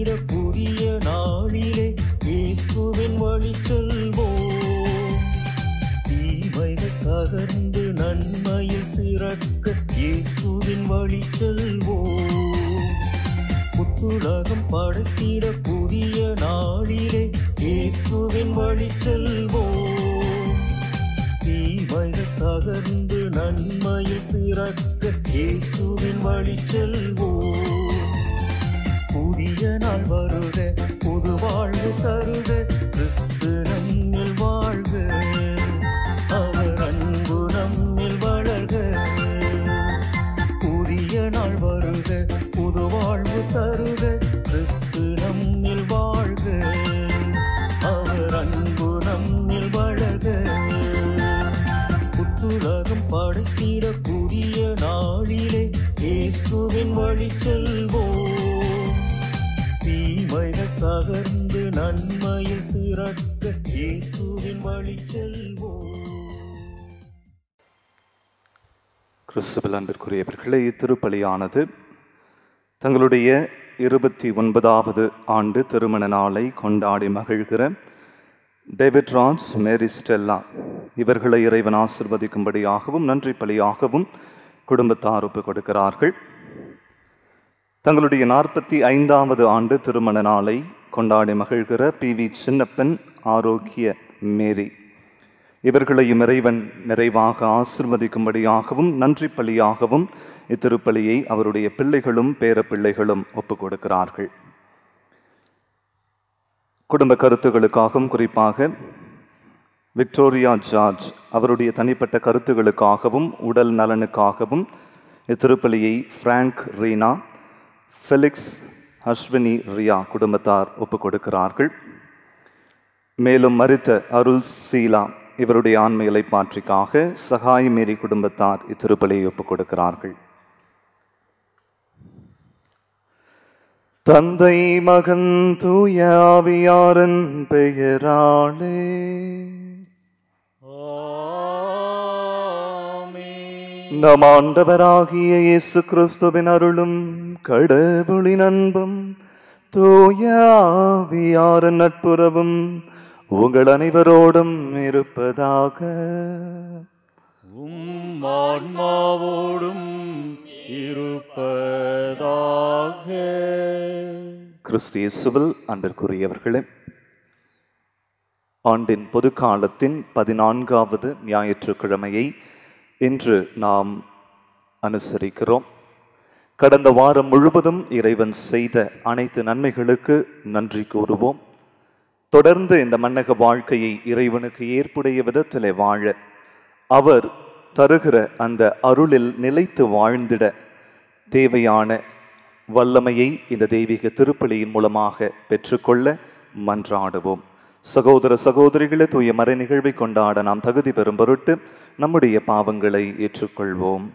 படைத்திட புதிய நாளிலே இயேசுவின் வழி செல்வோம். தீமைகள் தகர்ந்து நன்மையில் சிறக்க இயேசுவின் வழி செல்வோம். புத்துலகம் படைத்திட புதிய நாளிலே இயேசுவின் வழி செல்வோம். தீமைகள் தகர்ந்து நன்மையில் சிறக்க இயேசுவின் வழி செல்வோம். புதிய நாள் வருக, புது வாழ்வு தருக, கிறிஸ்து நம்மில் வாழ்க, அவர் அன்பு நம்மில் வளர்க. புதிய நாள் வருக, புது வாழ்வு தருக, கிறிஸ்து நம்மில் வாழ்க, அவர் அன்பு நம்மில் வளர்க. புத்துலகம் படைத்திட புதிய நாளிலே இயேசுவின் வழி செல்வோம். தீமைகள் தகர்ந்து நன்மையில் சிறக்க இயேசுவின் வழி செல்வோம். கிறிஸ்துவில் அன்பிற்குரியவர்களே, இத்திருப்பலியானது தங்களுடைய 29வது ஆண்டு திருமண நாளை கொண்டாடி மகிழ்கிற டேவிட் ராஜ், மேரி ஸ்டெல்லா இவர்களை இறைவன் ஆசிர்வதிக்கும்படியாகவும் நன்றி பலியாகவும் குடும்பத்தார் ஒப்புக் கொடுக்கிறார்கள். தங்களுடைய 45வது ஆண்டு திருமண நாளை கொண்டாடி மகிழ்கிற PV சின்னப்பன், ஆரோக்கிய மேரி இவர்களையும் இறைவன் நிறைவாக ஆசிர்வதிக்கும்படியாகவும் நன்றி பலியாகவும் இத்திருப்பலியை அவருடைய பிள்ளைகளும் பேரப்பிள்ளைகளும் ஒப்புக் கொடுக்கிறார்கள். குடும்ப கருத்துகளுக்காகவும் குறிப்பாக விக்டோரியா ஜார்ஜ் அவருடைய தனிப்பட்ட கருத்துகளுக்காகவும் உடல் நலனுக்காகவும் இத்திருப்பலியை பிராங்க் ரீனா, ஃபெலிக்ஸ், அஸ்வினி, ரியா குடும்பத்தார் ஒப்புக் கொடுக்கிறார்கள். மேலும் மரித்த அருள் சீலா இவருடைய ஆன்ம இலைப்பாற்றிக்காக சகாய் மேரி குடும்பத்தார் இத்திருப்பலியை ஒப்புக் கொடுக்கிறார்கள். தந்தை, மகன், தூய ஆவியாரின் பெயராலே நம் ஆண்டவராகிய இயேசு கிறிஸ்துவின் அருளும் கடவுளின் அன்பும் தூய ஆவியாரின் நட்புறவும் உங்கள் அனைவரோடும் இருப்பதாக. ஆன்மாவோடும் இருப்பதாக. கிறிஸ்து இயேசுவில் அன்பிற்குரியவர்களே, ஆண்டின் பொதுக்காலத்தின் 14வது ஞாயிற்றுக்கிழமையை இன்று நாம் அனுசரிக்கிறோம். கடந்த வாரம் முழுவதும் இறைவன் செய்த அனைத்து நன்மைகளுக்கு நன்றி கூறுவோம். தொடர்ந்து இந்த மன்னக வாழ்க்கையை இறைவனுக்கு ஏற்புடைய விதத்திலே வாழ, அவர் தருகிற அந்த அருளில் நிலைத்து வாழ்ந்திட தேவையான வல்லமையை இந்த தெய்வீக திருப்பலியின் மூலமாக பெற்றுக்கொள்ள மன்றாடுவோம். சகோதர சகோதரிகளை, தூய மறை நிகழ்வை கொண்டாட நாம் தகுதி பெறும் பொருட்டு நம்முடைய பாவங்களை ஏற்றுக்கொள்வோம்.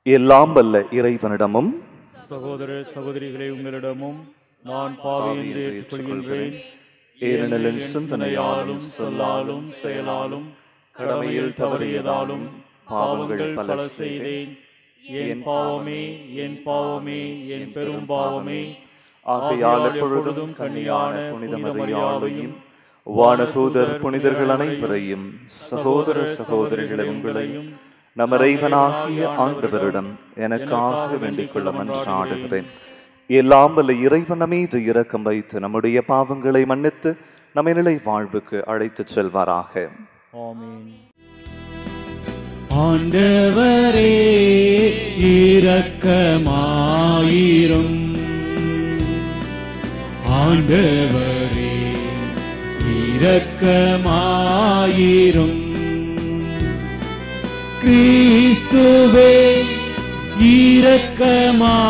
எல்லாம் வல்ல இறைவனிடமும் சகோதர சகோதரிகளை உங்களிடமும் நான் பாவி என்று ஏற்றுக்கொள்கின்றேன். ஏனெனில் சிந்தனையாலும் சொல்லாலும் செயலாலும் கடமையில் தவறியதாலும் பாவங்கள் பல செய்தேன். என் பாவமே, என் பாவமே, என் பெரும் பாவமே. ஆகையால் எப்பொழுதும் கன்னியான புனித மரியாதையும் வானதூதர் புனிதர்கள் அனைவரையும் சகோதர சகோதரிகளை உங்களையும் நம் இறைவனாகிய ஆண்டவரிடம் எனக்காக வேண்டிக் கொள்ள மன்றாடுகிறேன். எல்லாம் வல்ல இறைவன் மீது இரக்கம் வைத்து நம்முடைய பாவங்களை மன்னித்து நம்மை நிலை வாழ்வுக்கு அழைத்துச் செல்வாராக. ஆமென். ஆண்டவரே இரக்கமாயிரும். ஆண்டவரே இரக்கமாயிரும். கிறிஸ்துவே இரக்கமாயிரும்.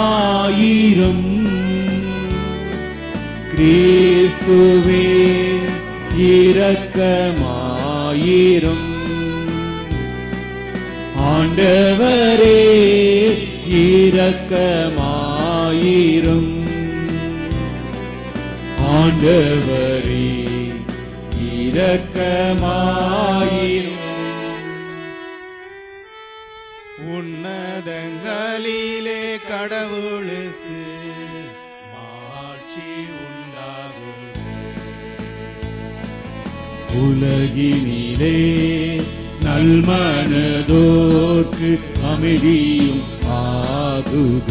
கிறிஸ்துவே இரக்கமாயிரும். ஆண்டவரே இரக்கமாயிரும். ஆண்டவரே இரக்கமாயிரும். உன்னதங்களிலே கடவுளுக்கு மாட்சி உண்டாகுக. உலகினிலே நல்மனதோர்க்கு அமைதியும் ஆகுக.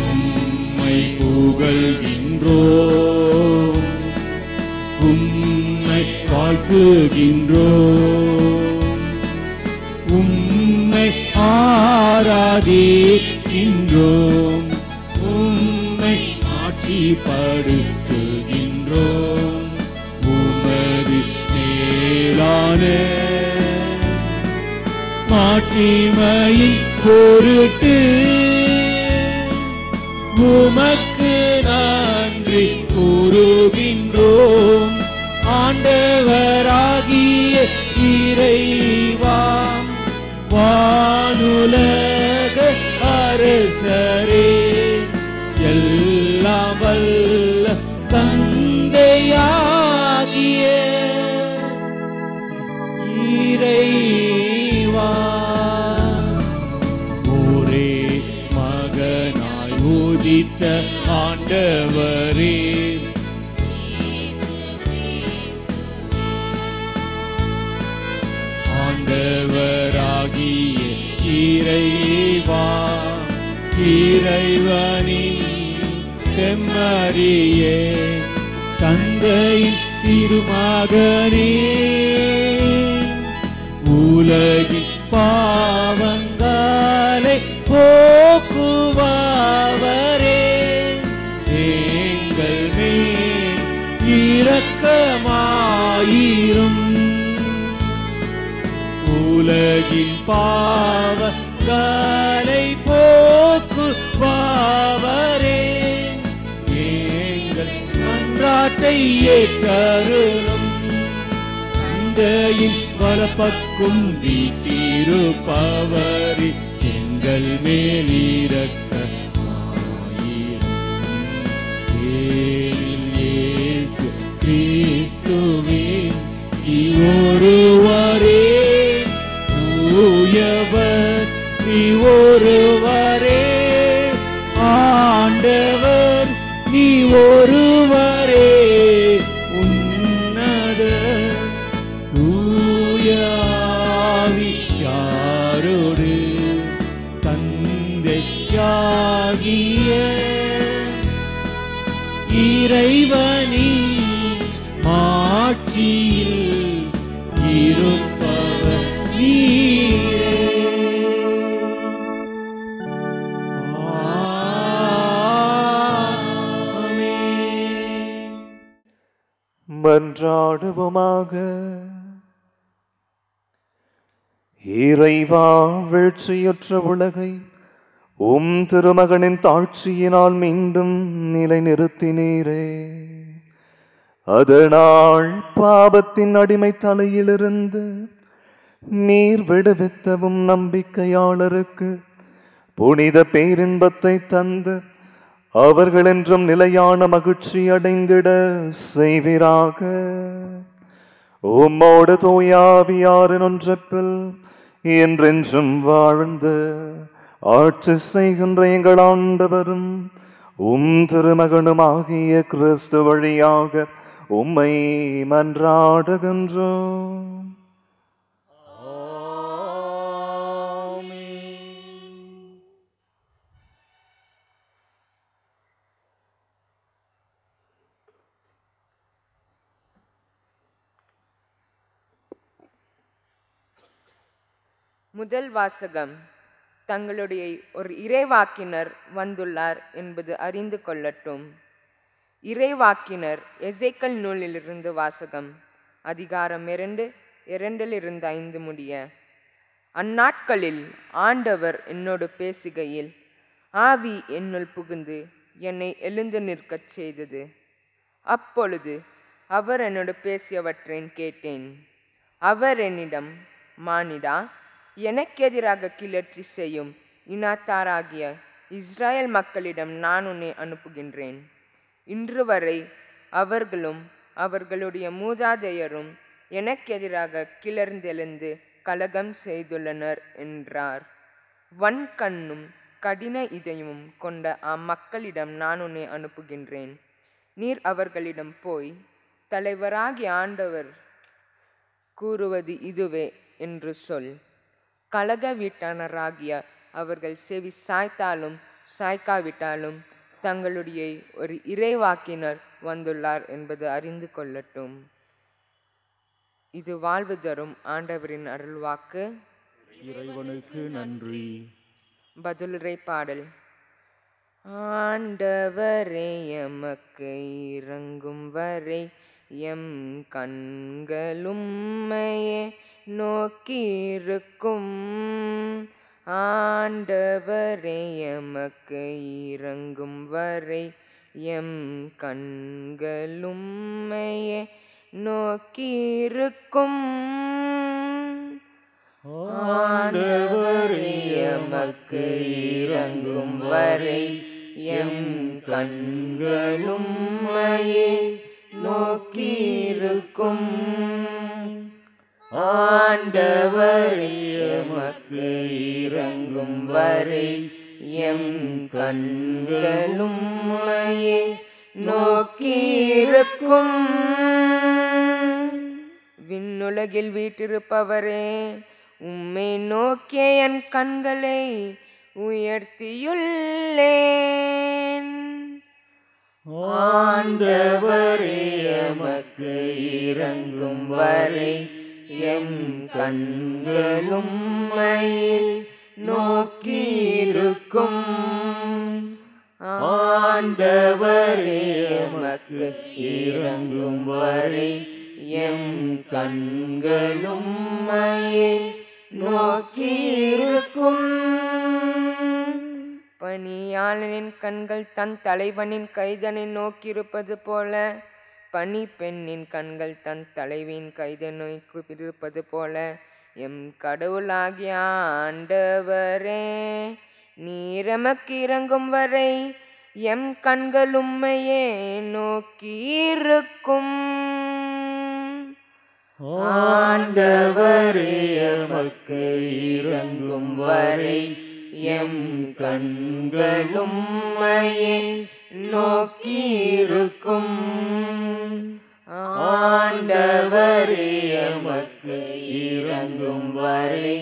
உம்மை புகழ்கின்றோம், உம்மை வாழ்த்துகின்றோம், உம்மை ஆராதிக்கின்றோம், உம்மை ஆட்சிப்படுத்துகின்றோம். உமது மேலான மாட்சிமையின் பொருட்டு உமக்கு நன்றி கூறுகின்றோம். ஆண்டவராகிய இறைவா, வானுலக அரசரே, எல்லாம் வல்ல தந்தையாகிய இறைவா, ஒரே மகனாய் உதித்த ஆண்டவரே, ஆண்டவராகிய இறைவா, இறைவனின் செம்மறியே, தந்தையின் திருமகனே, உலகின் பாவங்களை போக்குபவரே, எங்கள் மேல் இரக்கமாயிரும். உலகின் பாவங்களை போக்குபவரே, எங்கள் மன்றாட்டை ஏற்றருளும். தந்தையின் வலப்பக்கம் வீற்றிருப்பவரே, எங்கள் மேல் இரக்கமாயிரும். இயேசு கிறிஸ்துவே, நீ ஒருவரே தூயவர், நீ ஒருவரே ஆண்டவர், நீ ஒருவரே உன்னத தூய ஆவியாரோடு தந்தையாகிய இறைவனின் மாட்சியில் இருப்பவர் நீரே. ஆமென். மன்றாடுவோமாக. இறைவா, வீழ்ச்சியுற்ற உலகை உம் திருமகனின் தாழ்ச்சியினால் மீண்டும் நிலைநிறுத்தினீரே. அதனால் பாவத்தின் அடிமை தலையிலிருந்து நீர் விடுவித்தவும் நம்பிக்கையாளருக்கு புனித பேரின்பத்தை தந்து அவர்கள் என்றும் நிலையான மகிழ்ச்சி அடைந்திட செய்வீராக. உம்மோடு தூயாவியாரின் ஒன்றப்பில் என்றென்றும் வாழ்ந்து ஆட்சி செய்கின்ற எங்கள் ஆண்டவரும் உம் திருமகனுமாகிய கிறிஸ்து வழியாக உம்மை மன்றாடுகின்றோம். முதல் வாசகம். தங்களுடைய ஒரு இறைவாக்கினர் வந்துள்ளார் என்பது அறிந்து கொள்ளட்டும். இறைவாக்கினர் எசேக்கல் நூலிலிருந்து வாசகம். அதிகாரம் 2, 2-5 முடிய. அந்நாட்களில் ஆண்டவர் என்னோடு பேசுகையில் ஆவி என்னுள் புகுந்து என்னை எழுந்து நிற்கச் செய்தது. அப்பொழுது அவர் என்னோடு பேசியவற்றை கேட்டேன். அவர் என்னிடம், மானிடா, எனக்கு எதிராக கிளர்ச்சி செய்யும் இனத்தாராகிய இஸ்ராயல் மக்களிடம் நான் உன்னை அனுப்புகின்றேன். இன்று வரை அவர்களும் அவர்களுடைய மூதாதையரும் எனக்கு எதிராக கிளர்ந்தெழுந்து கலகம் செய்துள்ளனர் என்றார். வன்கண்ணும் கடின இதயமும் கொண்ட அம்மக்களிடம் நான் உன்னை அனுப்புகின்றேன். நீர் அவர்களிடம் போய், தலைவராகிய ஆண்டவர் கூறுவது இதுவே என்று சொல். கலக வீட்டானராகிய அவர்கள் செவி சாய்த்தாலும் சாய்க்காவிட்டாலும் தங்களுடைய ஒரு இறைவாக்கினர் வந்துள்ளார் என்பது அறிந்து கொள்ளட்டும். இது வாழ்வு தரும் ஆண்டவரின் அருள்வாக்கு. இறைவனுக்கு நன்றி. பதிலுரை பாடல். ஆண்டவரே எமக்கு இறங்கும் வரை எம் கண்களும்மையே நோக்கியிருக்கும். ஆண்டவரே எமக்கு இறங்கும் வரை எம் கண்களும்மையே நோக்கியிருக்கும். ஆண்டவரே எமக்கு இறங்கும் வரை எம் கண்களும்மையே நோக்கியிருக்கும். ஆண்டவரே எமக்கு இறங்கும் வரை எம் கண்களும்மையே நோக்கியிருக்கும். விண்ணுலகில் வீற்றிருப்பவரே, உம்மை நோக்கிய என் கண்களை உயர்த்தியுள்ளேன். ஆண்டவரே எமக்கு இறங்கும் வரை எம் கண்களும்மையே நோக்கியிருக்கும். ஆண்டவரே எமக்கு இறங்கும் வரை எம் கண்களும்மையே நோக்கியிருக்கும். பணியாளனின் கண்கள் தன் தலைவனின் கைதனை நோக்கியிருப்பது போல, பணி பெண்ணின் கண்கள் தன் தலைவியின் கைதை நோக்கி இருப்பது போல, எம் கடவுளாகிய ஆண்டவரே, நீர் எமக்கு இறங்கும் வரை எம் கண்கள் உம்மையே நோக்கியிருக்கும். ஆண்டவரே எமக்கு இறங்கும் வரை எம் கண்கள் உம்மையே நோக்கியிருக்கும். ஆண்டவரே எமக்கு இறங்கும் வரை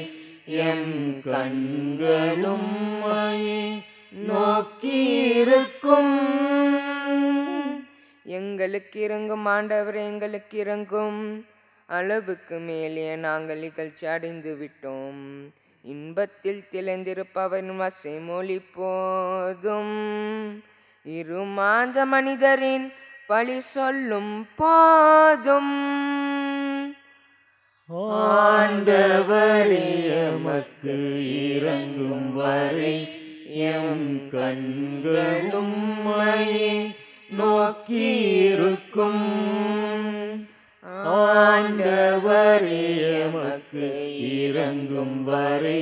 எம் கண்கள் உம்மையே நோக்கியிருக்கும். எங்களுக்கு இறங்கும் ஆண்டவரே, எங்களுக்கு இறங்கும். அளவுக்கு மேலே நாங்கள் இகழ்ச்சி அடைந்து விட்டோம். இன்பத்தில் திளைந்திருப்பவன் வசைமொழி போதும். இருமாந்த மனிதரின் பழி சொல்லும் போதும். ஆண்டவரே எமக்கு இறங்கும் வரை எம் கண்கள் உம்மையே நோக்கியிருக்கும். ஆண்டவரே எமக்கு இறங்கும் வரை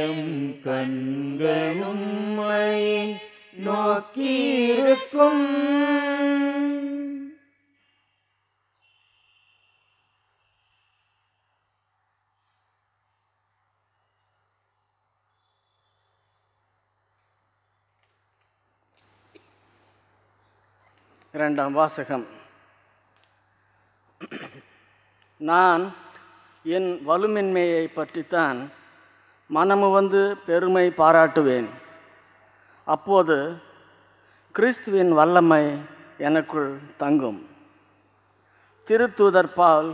எம் கண்கள் உம்மையே நோக்கியிருக்கும். இரண்டாம் வாசகம். நான் என் வலுமின்மையை பற்றித்தான் மனமு வந்து பெருமை பாராட்டுவேன். அப்போது கிறிஸ்துவின் வல்லமை எனக்குள் தங்கும். திருத்தூதர் பவுல்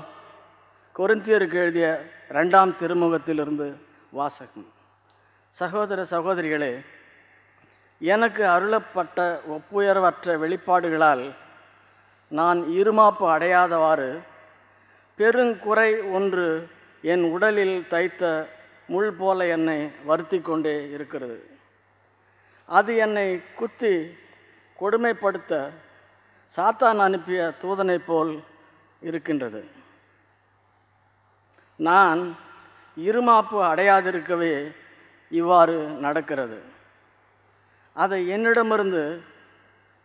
கொரிந்தியருக்கு எழுதிய 2ஆம் திருமுகத்திலிருந்து வாசகம். சகோதர சகோதரிகளே, எனக்கு அருளப்பட்ட ஒப்புயர்வற்ற வெளிப்பாடுகளால் நான் இருமாப்பு அடையாதவாறு பெருங்குறை ஒன்று என் உடலில் தைத்த முள் போல என்னை வருத்தி கொண்டே இருக்கிறது. அது என்னை குத்தி கொடுமைப்படுத்த சாத்தான் அனுப்பிய தூதனைப் போல் இருக்கின்றது. நான் இருமாப்பு அடையாதிருக்கவே இவ்வாறு நடக்கிறது. அதை என்னிடமிருந்து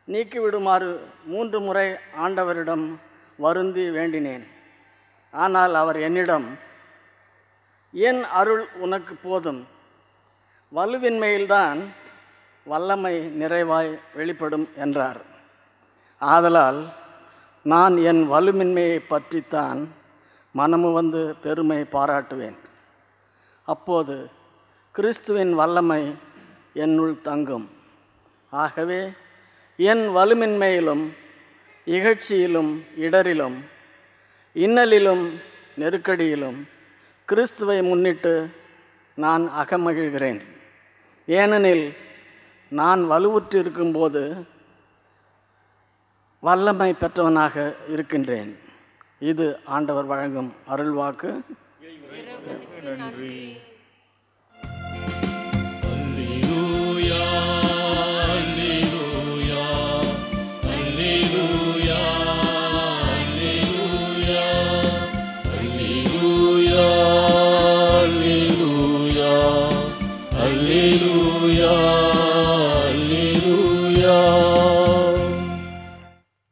நீக்கிவிடுமாறு 3 முறை ஆண்டவரிடம் வருந்தி வேண்டினேன். ஆனால் அவர் என்னிடம், என் அருள் உனக்கு போதும், வலுவின்மையில்தான் வல்லமை நிறைவாய் வெளிப்படும் என்றார். ஆதலால் நான் என் வலுமின்மையை பற்றித்தான் மனமு வந்து பெருமை பாராட்டுவேன். அப்போது கிறிஸ்துவின் வல்லமை என்னுள் தங்கும். ஆகவே என் வலுமின்மையிலும் இகழ்ச்சியிலும் இடரிலும் இன்னலிலும் நெருக்கடியிலும் கிறிஸ்துவை முன்னிட்டு நான் அகமகிழ்கிறேன். ஏனெனில் நான் வலுவுற்று இருக்கும்போது வல்லமை பெற்றவனாக இருக்கின்றேன். இது ஆண்டவர் வழங்கும் அருள்வாக்கு. நன்றி.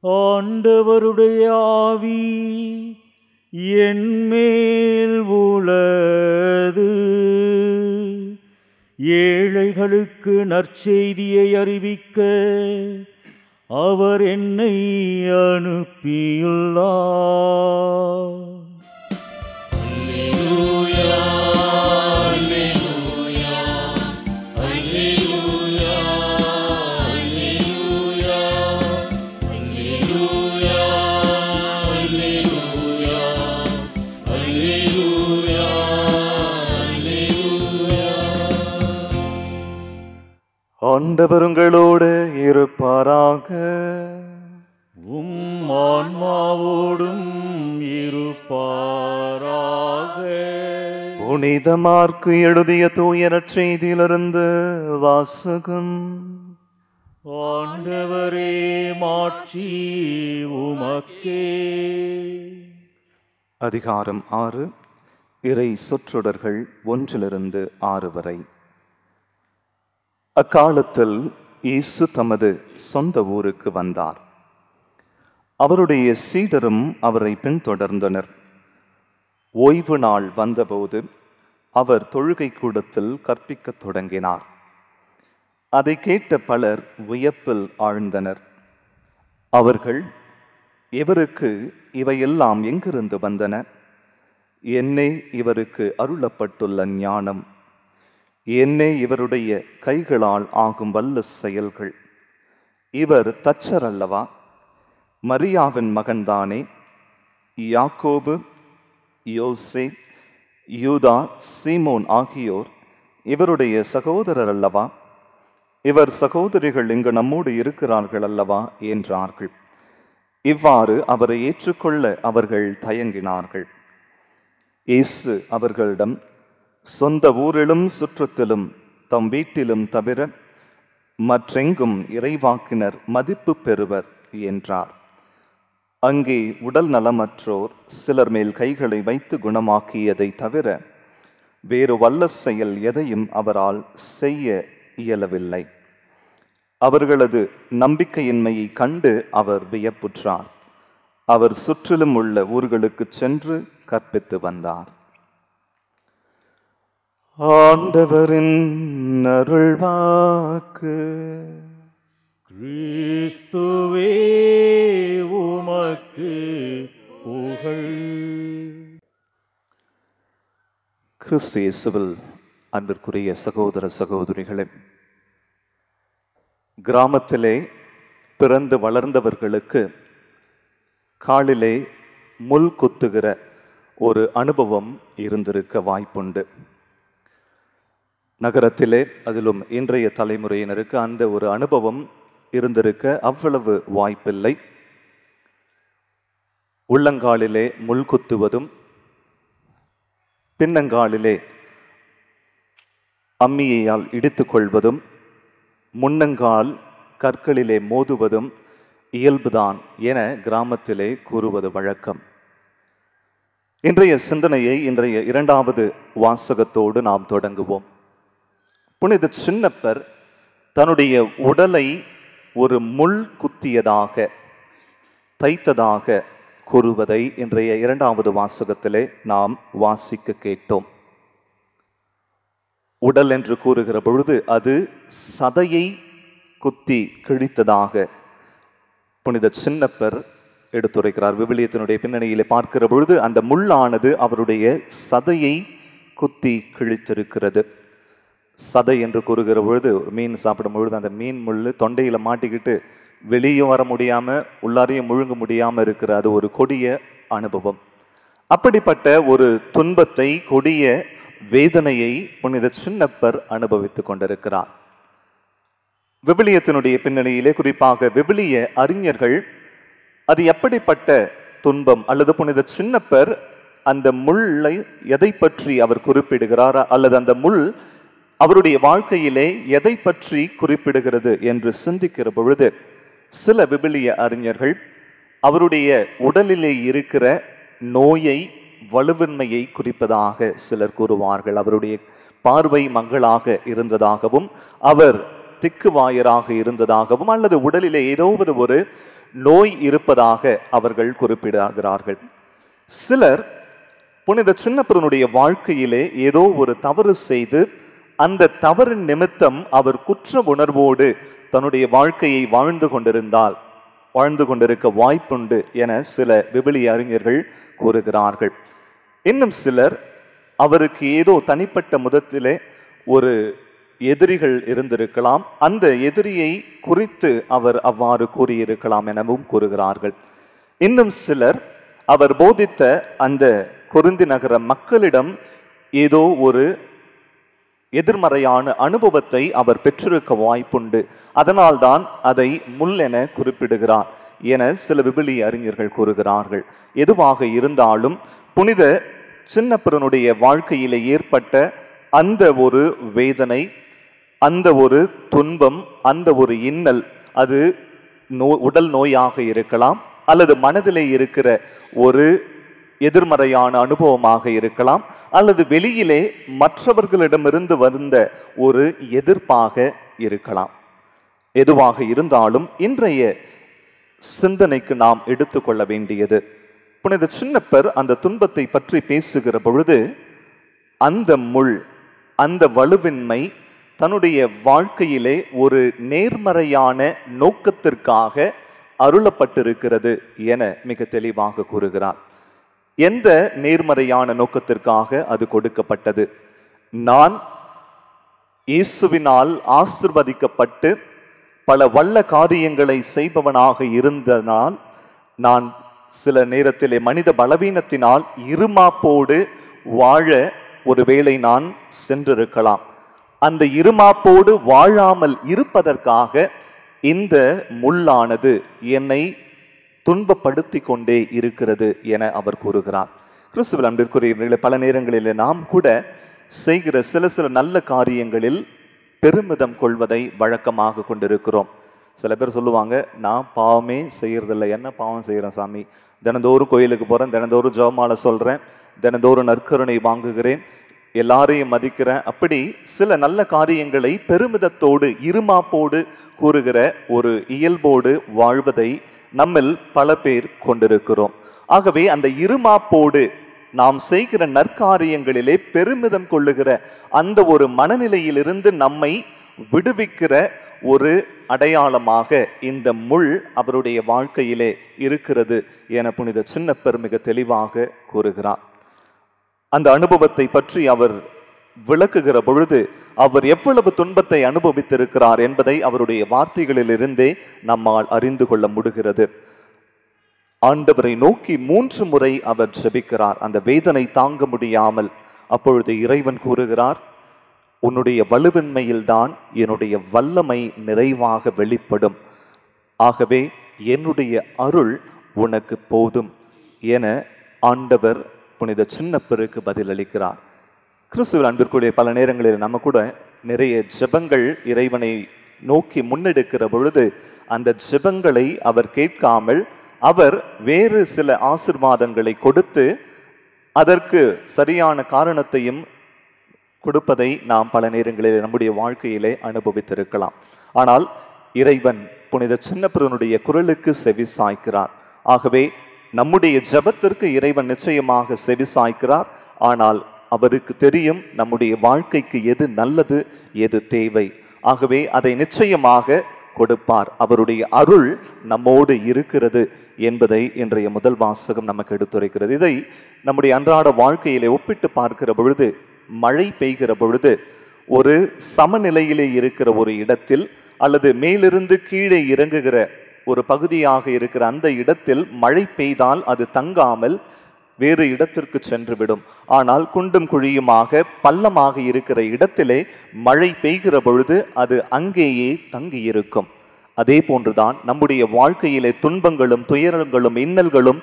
ஆண்டவருடைய ஆவி என்மேல் உளது. ஏழைகளுக்கு நற்செய்தியை அறிவிக்க அவர் என்னை அனுப்பியுள்ளார். ஆண்டவர் உங்களோடு இருப்பாராக. உம் ஆன்மாவோடும் இருப்பாராக. புனித மாற்கு எழுதிய தூய நற்செய்தியிலிருந்து வாசகம். ஆண்டவரே மாட்சி உமக்கே. அதிகாரம் 6, இறை சொற்றொடர்கள் 1-6 வரை. அக்காலத்தில் இயேசு தமது சொந்த ஊருக்கு வந்தார். அவருடைய சீடரும் அவரை பின்தொடர்ந்தனர். ஓய்வு நாள் வந்தபோது அவர் தொழுகை கூடத்தில் கற்பிக்கத் தொடங்கினார். அதை கேட்ட பலர் வியப்பில் ஆழ்ந்தனர். அவர்கள், இவருக்கு இவையெல்லாம் எங்கிருந்து வந்தன? என்னே இவருக்கு அருளப்பட்டுள்ள ஞானம்! என்னே இவருடைய கைகளால் ஆகும் வல்ல செயல்கள்! இவர் தச்சர் அல்லவா? மரியாவின் மகன்தானே? யாக்கோபு, யோசே, யூதா, சீமோன் ஆகியோர் இவருடைய சகோதரர் அல்லவா? இவர் சகோதரிகள் இங்கு நம்மோடு இருக்கிறார்கள் அல்லவா என்றார்கள். இவ்வாறு அவரை ஏற்றுக்கொள்ள அவர்கள் தயங்கினார்கள். இயேசு அவர்களிடம், சொந்த ஊரிலும் சுற்றத்திலும் தம் வீட்டிலும் தவிர மற்றெங்கும் இறைவாக்கினர் மதிப்பு பெறுவர் என்றார். அங்கே உடல் நலமற்றோர் சிலர் மேல் கைகளை வைத்து குணமாக்கியதை தவிர வேறு வல்ல செயல் எதையும் அவரால் செய்ய இயலவில்லை. அவர்களது நம்பிக்கையின்மையை கண்டு அவர் வியப்புற்றார். அவர் சுற்றிலும் உள்ள ஊர்களுக்கு சென்று கற்பித்து வந்தார். ஆண்டவரின் அருள்வாக்கு. கிறிஸ்துவே உமக்கு புகழ். கிறிஸ்து இயேசுவில் அன்பிற்குரிய சகோதர சகோதரிகளே, கிராமத்திலே பிறந்து வளர்ந்தவர்களுக்கு காலிலே முள் குத்துகிற ஒரு அனுபவம் இருந்திருக்க வாய்ப்புண்டு. நகரத்திலே, அதிலும் இன்றைய தலைமுறையினருக்கு அந்த ஒரு அனுபவம் இருந்திருக்க அவ்வளவு வாய்ப்பில்லை. உள்ளங்காலிலே முள் குத்துவதும், பின்னங்காலிலே அம்மியால் இடித்துக் கொள்வதும், முன்னங்கால் கற்களிலே மோதுவதும் இயல்புதான் என கிராமத்திலே கூறுவது வழக்கம். இன்றைய சிந்தனையை இன்றைய 2வது வாசகத்தோடு நாம் தொடங்குவோம். புனித சின்னப்பர் தன்னுடைய உடலை ஒரு முள் குத்தியதாக, தைத்ததாக கூறுவதை இன்றைய 2வது வாசகத்திலே நாம் வாசிக்க கேட்டோம். உடல் என்று கூறுகிற பொழுது அது சதையை குத்தி கிழித்ததாக புனித சின்னப்பர் எடுத்துரைக்கிறார். விவிலியத்தினுடைய பின்னணியிலே பார்க்கிற பொழுது அந்த முள்ளானது அவருடைய சதையை குத்தி கிழித்திருக்கிறது. சதை என்று கூறுகிற பொழுது மீன் சாப்பிடும் பொழுது அந்த மீன் முள் தொண்டையில மாட்டிக்கிட்டு வெளியும் வர முடியாம உள்ளாரையும் முழுங்க முடியாம இருக்கிற அது ஒரு கொடிய அனுபவம். அப்படிப்பட்ட ஒரு துன்பத்தை, கொடிய வேதனையை புனித சின்னப்பர் அனுபவித்துக் கொண்டிருக்கிறார். விவிலியத்தினுடைய பின்னணியிலே குறிப்பாக விவிலிய அறிஞர்கள் அது எப்படிப்பட்ட துன்பம் அல்லது புனித சின்னப்பர் அந்த முள்ளை எதை பற்றி அவர் குறிப்பிடுகிறார் அல்லது அந்த முள் அவருடைய வாழ்க்கையிலே எதை பற்றி குறிப்பிடுகிறது என்று சிந்திக்கிற பொழுது சில விவிலிய அறிஞர்கள் அவருடைய உடலிலே இருக்கிற நோயை, வலுவின்மையை குறிப்பதாக சிலர் கூறுவார்கள். அவருடைய பார்வை மங்களாக இருந்ததாகவும் அவர் திக்குவாயராக இருந்ததாகவும் அல்லது உடலிலே ஏதோ ஒரு நோய் இருப்பதாக அவர்கள் குறிப்பிடுகிறார்கள். சிலர் புனித சின்னப்பருடைய வாழ்க்கையிலே ஏதோ ஒரு தவறு செய்து அந்த தவறின் நிமித்தம் அவர் குற்ற உணர்வோடு தன்னுடைய வாழ்க்கையை வாழ்ந்து கொண்டிருக்க வாய்ப்புண்டு என சில விவிலிய அறிஞர்கள் கூறுகிறார்கள். இன்னும் சிலர் அவருக்கு ஏதோ தனிப்பட்ட முதத்திலே ஒரு எதிரிகள் இருந்திருக்கலாம், அந்த எதிரியை குறித்து அவர் அவ்வாறு கூறியிருக்கலாம் எனவும் கூறுகிறார்கள். இன்னும் சிலர் அவர் போதித்த அந்த கொரிந்தி நகர மக்களிடம் ஏதோ ஒரு எதிர்மறையான அனுபவத்தை அவர் பெற்றிருக்க வாய்ப்புண்டு, அதனால்தான் அதை முள் என குறிப்பிடுகிறார் என சில விவிலிய அறிஞர்கள் கூறுகிறார்கள். எதுவாக இருந்தாலும் புனித சின்னப்பருடைய வாழ்க்கையிலே ஏற்பட்ட அந்த ஒரு வேதனை, அந்த ஒரு துன்பம், அந்த ஒரு இன்னல், அது உடல் நோயாக இருக்கலாம் அல்லது மனதிலே இருக்கிற ஒரு எதிர்மறையான அனுபவமாக இருக்கலாம் அல்லது வெளியிலே மற்றவர்களிடமிருந்து வந்த ஒரு எதிர்ப்பாக இருக்கலாம். எதுவாக இருந்தாலும் இன்றைய சிந்தனைக்கு நாம் எடுத்துக்கொள்ள வேண்டியது, புனித சின்னப்பர் அந்த துன்பத்தை பற்றி பேசுகிற பொழுது அந்த முள், அந்த வலுவின்மை தன்னுடைய வாழ்க்கையிலே ஒரு நேர்மறையான நோக்கத்திற்காக அருளப்பட்டிருக்கிறது என மிக தெளிவாக கூறுகிறார். எந்த நேர்மறையான நோக்கத்திற்காக அது கொடுக்கப்பட்டது? நான் இயேசுவினால் ஆசிர்வதிக்கப்பட்டு பல வல்ல காரியங்களை செய்பவனாக இருந்தனால் நான் சில நேரத்திலே மனித பலவீனத்தினால் இருமாப்போடு வாழ ஒருவேளை நான் சென்றிருக்கலாம். அந்த இருமாப்போடு வாழாமல் இருப்பதற்காக இந்த முள்ளானது என்னை துன்பப்படுத்தி கொண்டே இருக்கிறது என அவர் கூறுகிறார். கிறிஸ்துவில் அன்பிற்குரியவர்களே, பல நேரங்களில் நாம் கூட செய்கிற சில நல்ல காரியங்களில் பெருமிதம் கொள்வதை வழக்கமாக கொண்டிருக்கிறோம். சில பேர் சொல்லுவாங்க, நான் பாவமே செய்யறதில்லை, என்ன பாவம் செய்கிறேன் சாமி, தினந்தோறும் கோயிலுக்கு போகிறேன், தினந்தோறும் ஜெபமாலை சொல்கிறேன், தினந்தோறும் நற்கருணை வாங்குகிறேன், எல்லாரையும் மதிக்கிறேன். அப்படி சில நல்ல காரியங்களை பெருமிதத்தோடு இருமாப்போடு கூறுகிற ஒரு இயல்போடு வாழ்வதை நம்மில் பல பேர் கொண்டிருக்கிறோம். ஆகவே அந்த இருமாப்போடு நாம் செய்கிற நற்காரியங்களிலே பெருமிதம் கொள்ளுகிற அந்த ஒரு மனநிலையிலிருந்து நம்மை விடுவிக்கிற ஒரு அடையாளமாக இந்த முள் அவருடைய வாழ்க்கையிலே இருக்கிறது என புனித சின்னப்பர் மிக தெளிவாக கூறுகிறார். அந்த அனுபவத்தை பற்றி அவர் விளக்குகிற பொழுது அவர் எவ்வளவு துன்பத்தை அனுபவித்திருக்கிறார் என்பதை அவருடைய வார்த்தைகளிலிருந்தே நம்மால் அறிந்து கொள்ள முடிகிறது. ஆண்டவரை நோக்கி 3 முறை அவர் ஜெபிக்கிறார், அந்த வேதனை தாங்க முடியாமல். அப்பொழுது இறைவன் கூறுகிறார், உன்னுடைய வலுவின்மையில்தான் என்னுடைய வல்லமை நிறைவாக வெளிப்படும், ஆகவே என்னுடைய அருள் உனக்கு போதும் என ஆண்டவர் புனித சின்னப்பருக்கு பதிலளிக்கிறார். கிறிஸ்துவில் அன்பிற்குரிய பல நேரங்களில் நம்ம கூட நிறைய ஜெபங்கள் இறைவனை நோக்கி முன்னெடுக்கிற பொழுது அந்த ஜெபங்களை அவர் கேட்காமல் அவர் வேறு சில ஆசீர்வாதங்களை கொடுத்து அதற்கு சரியான காரணத்தையும் கொடுப்பதை நாம் பல நேரங்களில் நம்முடைய வாழ்க்கையிலே அனுபவித்திருக்கலாம். ஆனால் இறைவன் புனித சின்னப்பருடைய குரலுக்கு செவி சாய்க்கிறார். ஆகவே நம்முடைய ஜெபத்திற்கு இறைவன் நிச்சயமாக செவி சாய்க்கிறார். ஆனால் அவருக்கு தெரியும் நம்முடைய வாழ்க்கைக்கு எது நல்லது, எது தேவை. ஆகவே அதை நிச்சயமாக கொடுப்பார். அவருடைய அருள் நம்மோடு இருக்கிறது என்பதை இன்றைய முதல் வாசகம் நமக்கு எடுத்துரைக்கிறது. இதை நம்முடைய அன்றாட வாழ்க்கையிலே ஒப்பிட்டு பார்க்கிற பொழுது, மழை பெய்கிற பொழுது ஒரு சமநிலையிலே இருக்கிற ஒரு இடத்தில் அல்லது மேலிருந்து கீழே இறங்குகிற ஒரு பகுதியாக இருக்கிற அந்த இடத்தில் மழை பெய்தால் அது தங்காமல் வேறு இடத்திற்கு சென்றுவிடும். ஆனால் குண்டும் குழியுமாக பள்ளமாக இருக்கிற இடத்திலே மழை பெய்கிற பொழுது அது அங்கேயே தங்கியிருக்கும். அதே போன்றுதான் நம்முடைய வாழ்க்கையிலே துன்பங்களும் துயரங்களும் இன்னல்களும்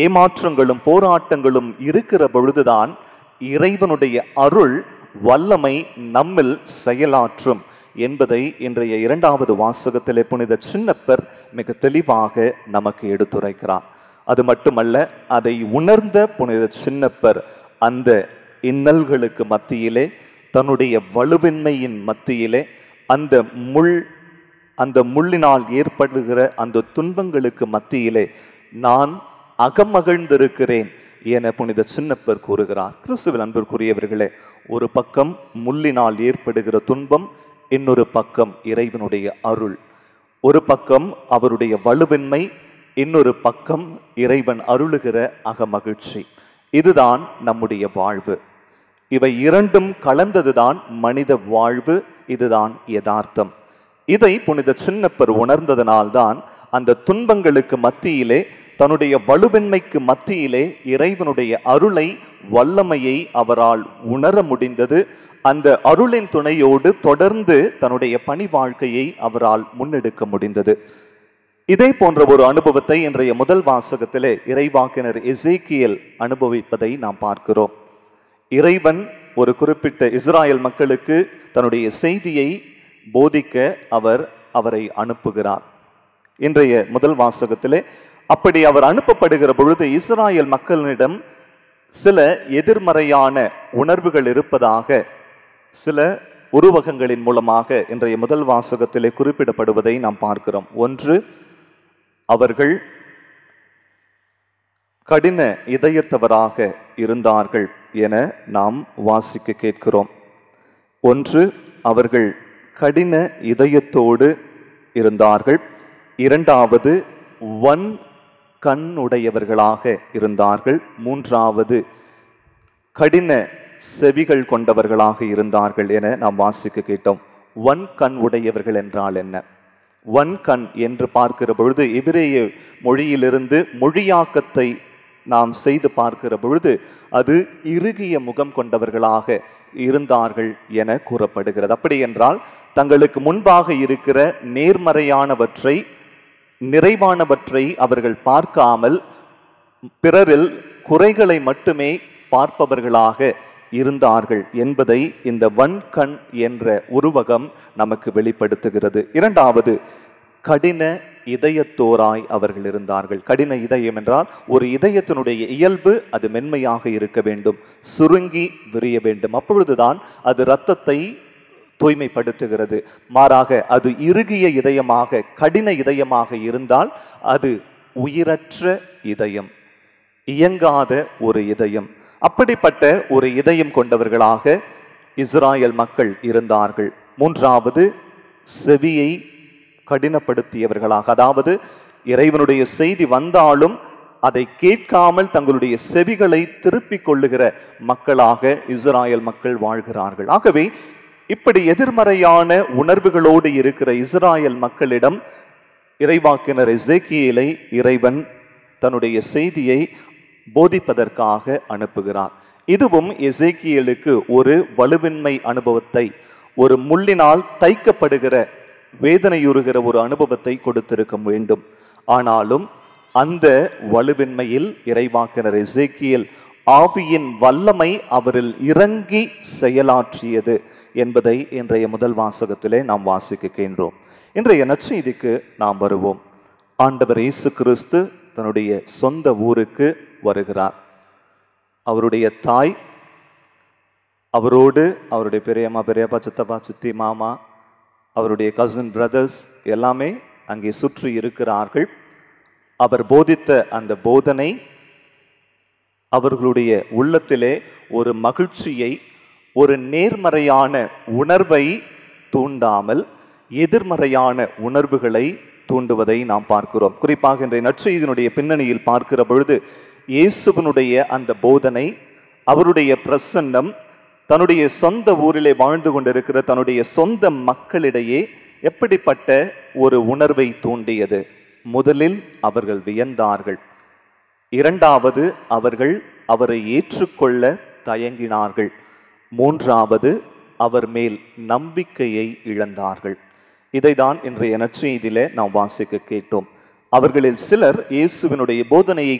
ஏமாற்றங்களும் போராட்டங்களும் இருக்கிற பொழுதுதான் இறைவனுடைய அருள் வல்லமை நம்மில் செயலாற்றும் என்பதை இன்றைய இரண்டாவது வாசகத்திலே புனித சின்னப்பர் மிக தெளிவாக நமக்கு எடுத்துரைக்கிறார். அது மட்டுமல்ல, அதை உணர்ந்த புனித சின்னப்பர் அந்த இன்னல்களுக்கு மத்தியிலே, தன்னுடைய வலுவின்மையின் மத்தியிலே, அந்த முள்ளினால் ஏற்படுகிற அந்த துன்பங்களுக்கு மத்தியிலே நான் அகமகிழ்ந்திருக்கிறேன் என புனித சின்னப்பர் கூறுகிறார். கிறிஸ்துவில் அன்பிற்குரியவர்களே, ஒரு பக்கம் முள்ளினால் ஏற்படுகிற துன்பம், இன்னொரு பக்கம் இறைவனுடைய அருள். ஒரு பக்கம் அவருடைய வலுவின்மை, இன்னொரு பக்கம் இறைவன் அருளுகிற அகமகிழ்ச்சி. இதுதான் நம்முடைய வாழ்வு. இவை இரண்டும் கலந்ததுதான் மனித வாழ்வு. இதுதான் யதார்த்தம். இதை புனித சின்னப்பர் உணர்ந்ததனால்தான் அந்த துன்பங்களுக்கு மத்தியிலே, தன்னுடைய வலுவின்மைக்கு மத்தியிலே இறைவனுடைய அருளை, வல்லமையை அவரால் உணர முடிந்தது. அந்த அருளின் துணையோடு தொடர்ந்து தன்னுடைய பணி வாழ்க்கையை அவரால் முன்னெடுக்க முடிந்தது. இதே போன்ற ஒரு அனுபவத்தை இன்றைய முதல் வாசகத்திலே இறைவாக்கினர் எசேக்கியேல் அனுபவிப்பதை நாம் பார்க்கிறோம். இறைவன் ஒரு குறிப்பிட்ட இஸ்ராயல் மக்களுக்கு தன்னுடைய செய்தியை போதிக்க அவரை அனுப்புகிறார். இன்றைய முதல் வாசகத்திலே அப்படி அவர் அனுப்பப்படுகிற பொழுது இஸ்ராயல் மக்களிடம் சில எதிர்மறையான உணர்வுகள் இருப்பதாக சில உருவகங்களின் மூலமாக இன்றைய முதல் வாசகத்திலே குறிப்பிடப்படுவதை நாம் பார்க்கிறோம். ஒன்று, அவர்கள் கடின இதயத்தவராக இருந்தார்கள் என நாம் வாசிக்க கேட்கிறோம். ஒன்று, அவர்கள் கடின இதயத்தோடு இருந்தார்கள். இரண்டாவது, வன் கண்ணுடையவர்களாக இருந்தார்கள். மூன்றாவது, கடின செவிகள் கொண்டவர்களாக இருந்தார்கள் என நாம் வாசிக்க கேட்டோம். வன் கண் உடையவர்கள் என்றால் என்ன? வன் கண் என்று பார்க்கிற பொழுது எபிரேய மொழியிலிருந்து மொழியாக்கத்தை நாம் செய்து பார்க்கிற பொழுது அது இறுகிய முகம் கொண்டவர்களாக இருந்தார்கள் என கூறப்படுகிறது. அப்படி என்றால் தங்களுக்கு முன்பாக இருக்கிற நேர்மறையானவற்றை, நிறைவானவற்றை அவர்கள் பார்க்காமல் பிறரில் குறைகளை மட்டுமே பார்ப்பவர்களாக இருந்தார்கள் என்பதை இந்த வன்கண் என்ற உருவகம் நமக்கு வெளிப்படுத்துகிறது. இரண்டாவது, கடின இதயத்தோராய் அவர்கள் இருந்தார்கள். கடின இதயம் என்றால் ஒரு இதயத்தினுடைய இயல்பு அது மென்மையாக இருக்க வேண்டும், சுருங்கி விரிய வேண்டும். அப்பொழுதுதான் அது இரத்தத்தை தூய்மைப்படுத்துகிறது. மாறாக அது இறுகிய இதயமாக, கடின இதயமாக இருந்தால் அது உயிரற்ற இதயம், இயங்காத ஒரு இதயம். அப்படிப்பட்ட ஒரு இதயம் கொண்டவர்களாக இஸ்ராயல் மக்கள் இருந்தார்கள். மூன்றாவது, செவியை கடினப்படுத்தியவர்களாக, அதாவது இறைவனுடைய செய்தி வந்தாலும் அதை கேட்காமல் தங்களுடைய செவிகளை திருப்பிக் கொள்ளுகிற மக்களாக இஸ்ராயல் மக்கள் வாழ்கிறார்கள். ஆகவே இப்படி எதிர்மறையான உணர்வுகளோடு இருக்கிற இஸ்ராயல் மக்களிடம் இறைவாக்கினர் எசேக்கியேலை இறைவன் தன்னுடைய செய்தியை போதிப்பதற்காக அனுப்புகிறார். இதுவும் எசேக்கியேலுக்கு ஒரு வலுவின்மை அனுபவத்தை, ஒரு முள்ளினால் தைக்கப்படுகிற வேதனையுறுகிற ஒரு அனுபவத்தை கொடுத்திருக்க வேண்டும். ஆனாலும் அந்த வலுவின்மையில் இறைவாக்கினர் எசேக்கியேல் ஆவியின் வல்லமை அவரில் இறங்கி செயலாற்றியது என்பதை இன்றைய முதல் வாசகத்திலே நாம் வாசிக்கின்றோம். இன்றைய நற்செய்திக்கு நாம் வருவோம். ஆண்டவர் இயேசு கிறிஸ்து தன்னுடைய சொந்த ஊருக்கு வருகிறார். அவருடைய தாய், அவரோடு அவருடைய பெரியம்மா, பெரியப்பா, சித்தப்பா, சித்தி, மாமா, அவருடைய கசின் பிரதர்ஸ் எல்லாமே அங்கே சுற்றி இருக்கிறார்கள். அவர் போதித்த அந்த போதனை அவர்களுடைய உள்ளத்திலே ஒரு மகிழ்ச்சியை, ஒரு நேர்மறையான உணர்வை தூண்டாமல் எதிர்மறையான உணர்வுகளை தூண்டுவதை நாம் பார்க்கிறோம். குறிப்பாக இன்றைய நற்செய்தியினுடைய பின்னணியில் பார்க்கிற பொழுது இயேசுவினுடைய அந்த போதனை, அவருடைய பிரசன்னம் தன்னுடைய சொந்த ஊரிலே வாழ்ந்து கொண்டிருக்கிற தன்னுடைய சொந்த மக்களிடையே எப்படிப்பட்ட ஒரு உணர்வை தூண்டியது? முதலில் அவர்கள் வியந்தார்கள். இரண்டாவது, அவர்கள் அவரை ஏற்றுக்கொள்ள தயங்கினார்கள். மூன்றாவது, அவர் மேல் நம்பிக்கையை இழந்தார்கள். இதைதான் இன்றைய நற்செய்தியிலே நாம் வாசிக்க கேட்டோம். அவர்களில் சிலர் இயேசுவினுடைய போதனையை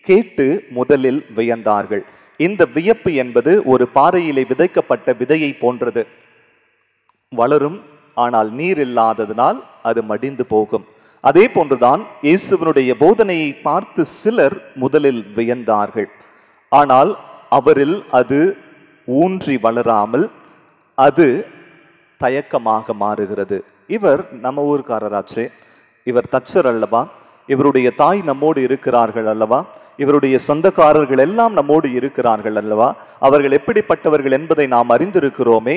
கேட்டு முதலில் வியந்தார்கள். இந்த வியப்பு என்பது ஒரு பாறையிலே விதைக்கப்பட்ட விதையை போன்றது. வளரும், ஆனால் நீர் இல்லாததனால் அது மடிந்து போகும். அதே போன்றுதான் இயேசுவினுடைய போதனையை பார்த்து சிலர் முதலில் வியந்தார்கள். ஆனால் அவரில் அது ஊன்றி வளராமல் அது தயக்கமாக மாறுகிறது. இவர் நம்ம ஊர்க்காரராச்சே, இவர் தச்சர் அல்லவா, இவருடைய தாய் நம்மோடு இருக்கிறார்கள் அல்லவா, இவருடைய சொந்தக்காரர்கள் எல்லாம் நம்மோடு இருக்கிறார்கள் அல்லவா, அவர்கள் எப்படிப்பட்டவர்கள் என்பதை நாம் அறிந்திருக்கிறோமே,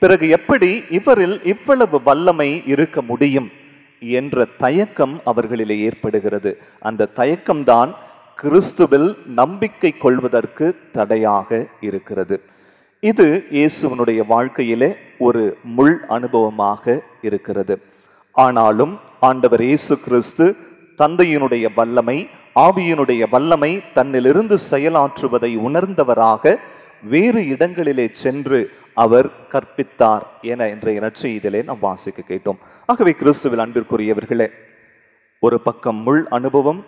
பிறகு எப்படி இவரில் இவ்வளவு வல்லமை இருக்க முடியும் என்ற தயக்கம் அவர்களிலே ஏற்படுகிறது. அந்த தயக்கம்தான் கிறிஸ்துவில் நம்பிக்கை கொள்வதற்கு தடையாக இருக்கிறது. இது இயேசுவினுடைய வாழ்க்கையிலே ஒரு முள் அனுபவமாக இருக்கிறது. ஆனாலும் ஆண்டவர் இயேசு கிறிஸ்து தந்தையினுடைய வல்லமை, ஆவியினுடைய வல்லமை தன்னிலிருந்து செயலாற்றுவதை உணர்ந்தவராக வேறு இடங்களிலே சென்று அவர் கற்பித்தார் என இன்றைய நற்செய்தியிலே நாம் வாசிக்க கேட்டோம். ஆகவே கிறிஸ்துவில் அன்பிற்குரியவர்களே, ஒரு பக்கம் முள் அனுபவம்,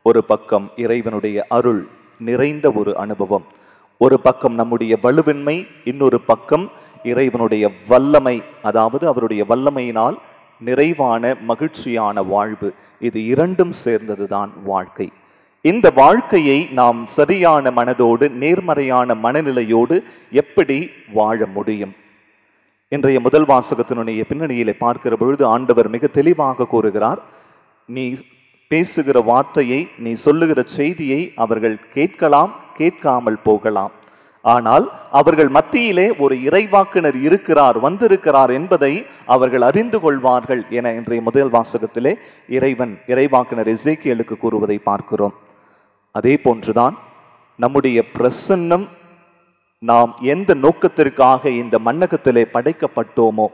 ஒரு பக்கம் இறைவனுடைய அருள் நிறைந்த ஒரு அனுபவம். ஒரு பக்கம் நம்முடைய வலுவின்மை, இன்னொரு பக்கம் இறைவனுடைய வல்லமை, அதாவது அவருடைய வல்லமையினால் நிறைவான மகிழ்ச்சியான வாழ்வு. இது இரண்டும் சேர்ந்ததுதான் வாழ்க்கை. இந்த வாழ்க்கையை நாம் சரியான மனதோடு, நேர்மறையான மனநிலையோடு எப்படி வாழ முடியும்? இன்றைய முதல் வாசகத்தினுடைய பின்னணியிலே பார்க்கிற பொழுது ஆண்டவர் மிக தெளிவாக கூறுகிறார். நீ பேசுகிற வார்த்தையை, நீ சொல்லுகிற செய்தியை அவர்கள் கேட்கலாம், கேட்காமல் போகலாம். ஆனால் அவர்கள் மத்தியிலே ஒரு இறைவாக்கினர் இருக்கிறார், வந்திருக்கிறார் என்பதை அவர்கள் அறிந்து கொள்வார்கள் என இன்றைய முதல் வாசகத்திலே இறைவாக்கினர் எசேக்கியேலுக்கு கூறுவதை பார்க்கிறோம். அதே போன்றுதான் நம்முடைய பிரசன்னம், நாம் எந்த நோக்கத்திற்காக இந்த மண்ணகத்திலே படைக்கப்பட்டோமோ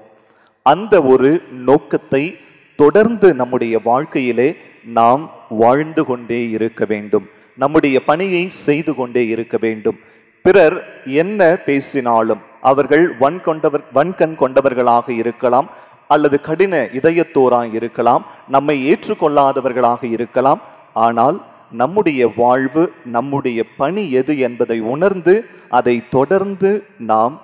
அந்த ஒரு நோக்கத்தை தொடர்ந்து நம்முடைய வாழ்க்கையிலே நாம் வாழ்ந்து கொண்டே இருக்க வேண்டும். நம்முடைய பணியை செய்து கொண்டே இருக்க வேண்டும். பிறர் என்ன பேசினாலும் அவர்கள் வன்கண் கொண்டவர்களாக இருக்கலாம், அல்லது கடின இதயத்தோராய் இருக்கலாம், நம்மை ஏற்றுக்கொள்ளாதவர்களாக இருக்கலாம். ஆனால் நம்முடைய வாழ்வு, நம்முடைய பணி எது என்பதை உணர்ந்து அதை தொடர்ந்து நாம்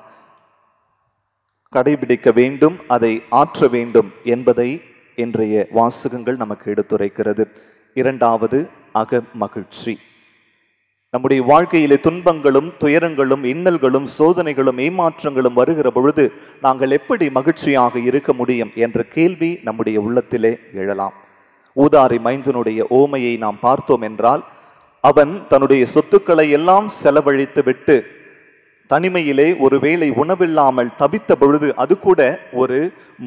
கடைபிடிக்க வேண்டும், அதை ஆற்ற வேண்டும் என்பதை இன்றைய வாசகங்கள் நமக்கு எடுத்துரைக்கிறது. இரண்டாவது, அக மகிழ்ச்சி. நம்முடைய வாழ்க்கையிலே துன்பங்களும் துயரங்களும் இன்னல்களும் சோதனைகளும் ஏமாற்றங்களும் வருகிற பொழுது நாங்கள் எப்படி மகிழ்ச்சியாக இருக்க முடியும் என்ற கேள்வி நம்முடைய உள்ளத்திலே எழலாம். ஊதாரி மைந்தனுடைய ஓமையை நாம் பார்த்தோம் என்றால், அவன் தன்னுடைய சொத்துக்களை எல்லாம் செலவழித்து விட்டு தனிமையிலே ஒருவேளை உணவில்லாமல் தவித்த பொழுது அது கூட ஒரு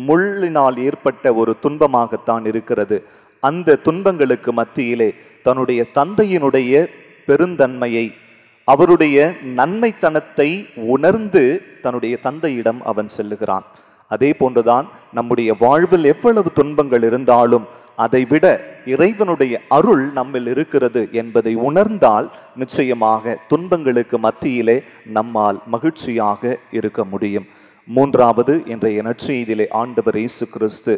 முள்ளினால் ஏற்பட்ட ஒரு துன்பமாகத்தான் இருக்கிறது. அந்த துன்பங்களுக்கு மத்தியிலே தன்னுடைய தந்தையினுடைய பெருந்தன்மையை, அவருடைய நன்மைத்தனத்தை உணர்ந்து தன்னுடைய தந்தையிடம் அவன் செல்லுகிறான். அதே போன்றுதான் நம்முடைய வாழ்வில் எவ்வளவு துன்பங்கள் இருந்தாலும் அதைவிட இறைவனுடைய அருள் நம்மில் இருக்கிறது என்பதை உணர்ந்தால் நிச்சயமாக துன்பங்களுக்கு மத்தியிலே நம்மால் மகிழ்ச்சியாக இருக்க முடியும். மூன்றாவது, இன்றைய நற்செய்தியிலே ஆண்டவர் இயேசு கிறிஸ்து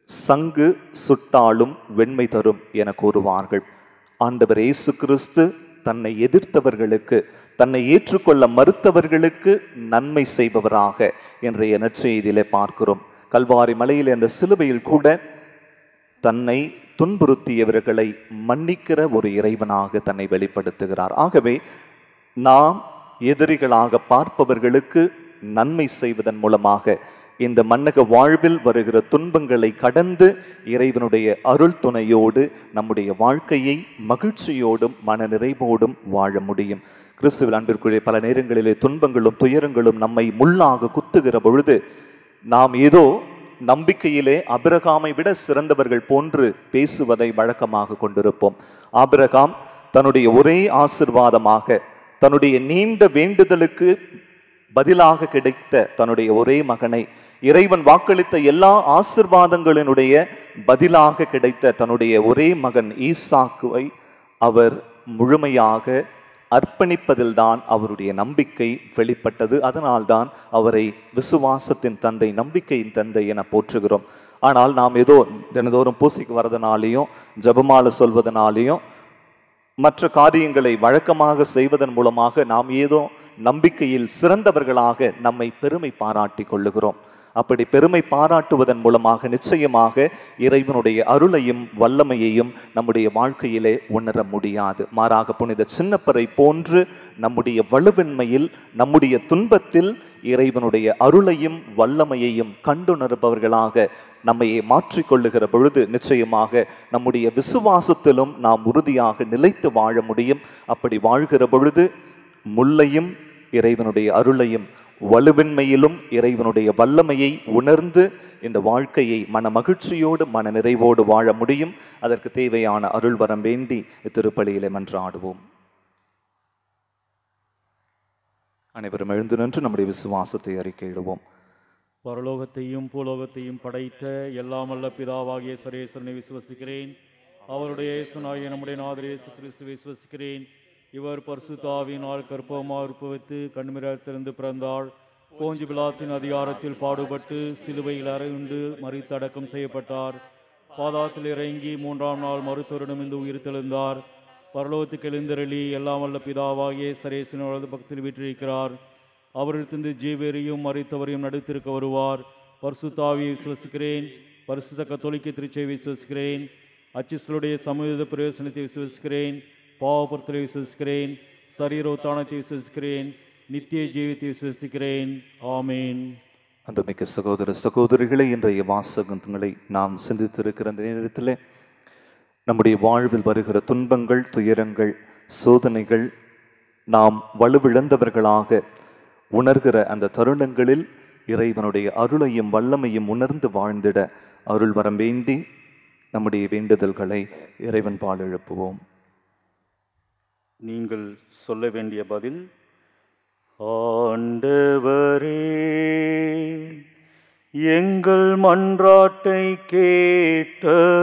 சங்கு சுட்டாலும் வெண்மை தரும் என கூறுவார்கள். ஆண்டவர் இயேசு கிறிஸ்து தன்னை எதிர்த்தவர்களுக்கு, தன்னை ஏற்றுக்கொள்ள மறுத்தவர்களுக்கு நன்மை செய்பவராக இன்றைய நற்செய்தியிலே பார்க்கிறோம். கல்வாரி மலையிலே அந்த சிலுவையில் கூட தன்னை துன்புறுத்தியவர்களை மன்னிக்கிற ஒரு இறைவனாக தன்னை வெளிப்படுத்துகிறார். ஆகவே நாம் எதிரிகளாக பார்ப்பவர்களுக்கு நன்மை செய்வதன் மூலமாக இந்த மன்னக வாழ்வில் வருகிற துன்பங்களை கடந்து இறைவனுடைய அருள் துணையோடு நம்முடைய வாழ்க்கையை மகிழ்ச்சியோடும் மன நிறைவோடும் வாழ முடியும். கிறிஸ்துவில் அன்பிற்குரிய பல நேரங்களிலே துன்பங்களும் துயரங்களும் நம்மை முள்ளாக குத்துகிற பொழுது நாம் ஏதோ நம்பிக்கையிலே ஆபிரகாமை விட சிறந்தவர்கள் போன்று பேசுவதை வழக்கமாக கொண்டிருப்போம். ஆபிரகாம் தன்னுடைய ஒரே ஆசிர்வாதமாக, தன்னுடைய நீண்ட வேண்டுதலுக்கு பதிலாக கிடைத்த தன்னுடைய ஒரே மகனை, இறைவன் வாக்களித்த எல்லா ஆசிர்வாதங்களினுடைய பதிலாக கிடைத்த தன்னுடைய ஒரே மகன் ஈசாக்குவை அவர் முழுமையாக அர்ப்பணிப்பதில்தான் அவருடைய நம்பிக்கை வெளிப்பட்டது. அதனால்தான் அவரை விசுவாசத்தின் தந்தை, நம்பிக்கையின் தந்தை என போற்றுகிறோம். ஆனால் நாம் ஏதோ தினந்தோறும் பூசைக்கு வரதுனாலையும் ஜெபமாலை சொல்வதனாலையும் மற்ற காரியங்களை வழக்கமாக செய்வதன் மூலமாக நாம் ஏதோ நம்பிக்கையில் சிறந்தவர்களாக நம்மை பெருமை பாராட்டி கொள்ளுகிறோம். அப்படி பெருமை பாராட்டுவதன் மூலமாக நிச்சயமாக இறைவனுடைய அருளையும் வல்லமையையும் நம்முடைய வாழ்க்கையிலே உணர முடியாது. மாறாக புனித சின்னப்பரை போன்று நம்முடைய வலுவின்மையில், நம்முடைய துன்பத்தில் இறைவனுடைய அருளையும் வல்லமையையும் கண்டுணர்பவர்களாக நம்மையே மாற்றிக்கொள்ளுகிற பொழுது நிச்சயமாக நம்முடைய விசுவாசத்திலும் நாம் உறுதியாக நிலைத்து வாழ முடியும். அப்படி வாழ்கிற பொழுது முள்ளையும் இறைவனுடைய அருளையும், வலுவின்மையிலும் இறைவனுடைய வல்லமையை உணர்ந்து இந்த வாழ்க்கையை மன மகிழ்ச்சியோடு மன நிறைவோடு வாழ முடியும். அதற்கு தேவையான அருள் வரம் வேண்டி திருப்பலியிலே மன்றாடுவோம். அனைவரும் எழுந்து நின்று நம்முடைய விசுவாசத்தை அறிக்கையிடுவோம். பரலோகத்தையும் பூலோகத்தையும் படைத்த எல்லாம் வல்ல பிதாவாகிய சர்வேஸ்வரனை விசுவசிக்கிறேன். அவருடைய இயேசுநாகிய நம்முடைய நாதர் இயேசு கிறிஸ்துவை விசுவசிக்கிறேன். இவர் பரிசுத்த ஆவியினால் கற்பமாக உற்பவித்து கண்மிரத்திலிருந்து பிறந்தாள். போஞ்சு பிலாத்தின் அதிகாரத்தில் பாடுபட்டு சிலுவையில் அறையுண்டு மரித்து அடக்கம் செய்யப்பட்டார். பாதாளத்தில் இறங்கி 3ஆம் நாள் மருத்துவரிடமிருந்து உயிர் தெழுந்தார். பரலோகத்துக்கு எழுந்தருளி எல்லாம் வல்ல பிதாவாகிய சர்வேஸ்வரனோடு பக்தியில் வீற்றிருக்கிறார். அவரிடத்திலிருந்து ஜீவரையும் மரித்தவரையும் நடுத்திருக்க வருவார். பரிசுத்த ஆவியை விசுவசிக்கிறேன். பரிசுத்த கத்தோலிக்க திருச்சபையை விசுவசிக்கிறேன். அச்சிஸ்தருடைய சமூக பிரயோசனத்தை விசுவசிக்கிறேன். பாவபுரத்தை விசுவசிக்கிறேன். சரீரோத்தானத்தை விசுவசிக்கிறேன். நித்திய ஜீவித்தை விசுவசிக்கிறேன். ஆமேன். அன்புமிக்க சகோதர சகோதரிகளை, இன்றைய வாசகங்களை நாம் சிந்தித்திருக்கிற இந்த நேரத்தில் நம்முடைய வாழ்வில் வருகிற துன்பங்கள், துயரங்கள், சோதனைகள் நாம் வலுவிழந்தவர்களாக உணர்கிற அந்த தருணங்களில் இறைவனுடைய அருளையும் வல்லமையும் உணர்ந்து வாழ்ந்திட அருள் வரம் வேண்டி நம்முடைய வேண்டுதல்களை இறைவன் பால் எழுப்புவோம். நீங்கள் சொல்ல வேண்டிய பதில்: ஆண்டவரே, எங்கள் மன்றாட்டை கேட்டருளும்.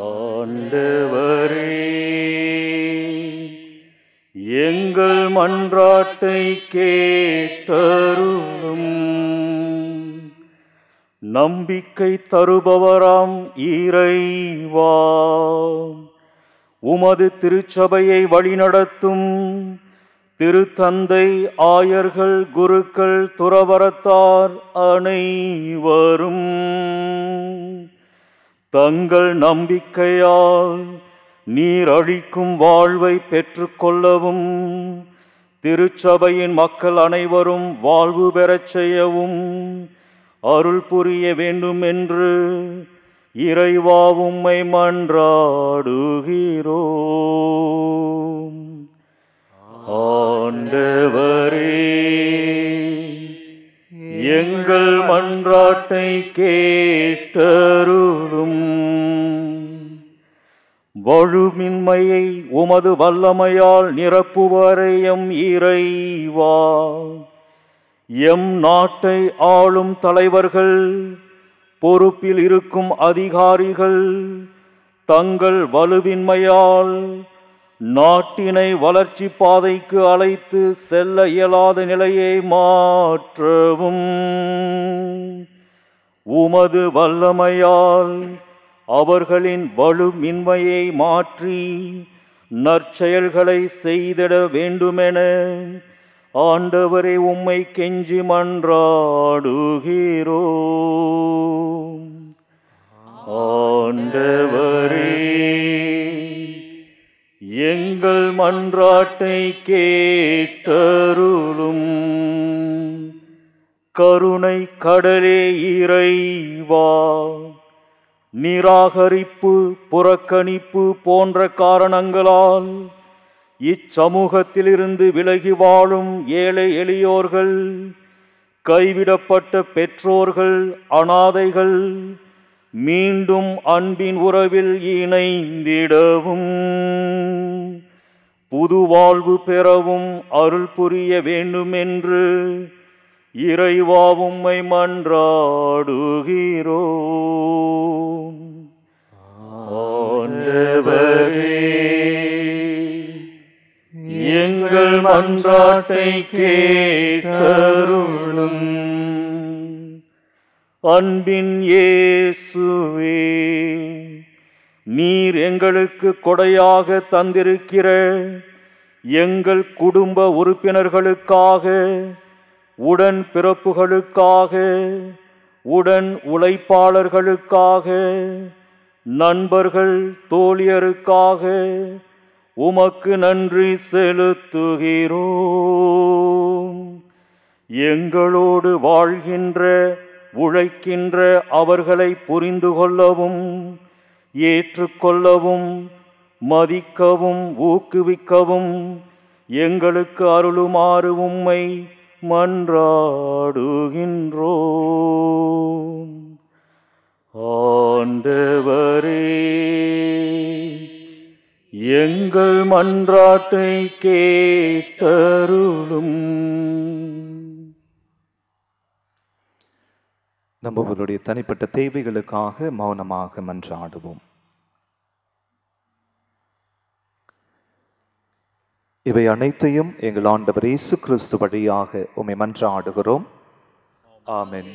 ஆண்டவரே, எங்கள் மன்றாட்டை கேட்டருளும். நம்பிக்கை தருபவராம் இறைவா, உமது திருச்சபையை வழிநடத்தும் திருத்தந்தை, ஆயர்கள், குருக்கள், துறவரத்தார் அனைவரும் தங்கள் நம்பிக்கையால் நீர் அளிக்கும் வாழ்வை பெற்றுக்கொள்ளவும், திருச்சபையின் மக்கள் அனைவரும் வாழ்வு பெறச் செய்யவும் அருள் புரிய வேண்டும் என்று இறைவா உம்மை மன்றாடுகிறோம். ஆண்டவரே, எங்கள் மன்றாட்டை கேட்டருளும். வலுமின்மையை உமது வல்லமையால் நிரப்புவரை எம் இறைவா, எம் நாட்டை ஆளும் தலைவர்கள், பொறுப்பில் இருக்கும் அதிகாரிகள் தங்கள் வலுவின்மையால் நாட்டினை வளர்ச்சி பாதைக்கு அழைத்து செல்ல இயலாத நிலையை மாற்றவும், உமது வல்லமையால் அவர்களின் வலுமின்மையை மாற்றி நற்செயல்களை செய்திட வேண்டுமென ஆண்டவரை உம்மை கெஞ்சி மன்றாடுகிறோம். ஆண்டவரே, எங்கள் மன்றாட்டை கேட்டருளும். கருணை கடலே இறைவா, நிராகரிப்பு, புறக்கணிப்பு போன்ற காரணங்களால் இச்சமூகத்திலிருந்து விலகி வாழும் ஏழை எளியோர்கள், கைவிடப்பட்ட பெற்றோர்கள், அனாதைகள் மீண்டும் அன்பின் உறவில் இணைந்திடவும் புது வாழ்வு பெறவும் அருள் புரிய வேண்டுமென்று இறைவா உம்மை மன்றாடுகிறோம். ஆண்டவரே, எங்கள் மன்றாட்டை கேட்டருளும். அன்பின் இயேசுவே, நீர் எங்களுக்கு கொடையாக தந்திருக்கிற எங்கள் குடும்ப உறுப்பினர்களுக்காக, உடன் பிறப்புகளுக்காக, உடன் உழைப்பாளர்களுக்காக, நண்பர்கள் தோழியருக்காக உமக்கு நன்றி செலுத்துகிறோம். எங்களோடு வாழ்கின்ற உழைக்கின்ற அவர்களை புரிந்து கொள்ளவும், ஏற்றுக்கொள்ளவும், மதிக்கவும், ஊக்குவிக்கவும் எங்களுக்கு அருளுமாறு உம்மை மன்றாடுகின்றோம். ஆண்டவரே, எங்கள் மன்றாட்டை கேட்டருளும். நம்மளுடைய தனிப்பட்ட தேவைகளுக்காக மௌனமாக மன்றாடுவோம். இவை அனைத்தையும் எங்கள் ஆண்டவர் இயேசு கிறிஸ்து வழியாக உம்மை மன்றாடுகிறோம். ஆமென்.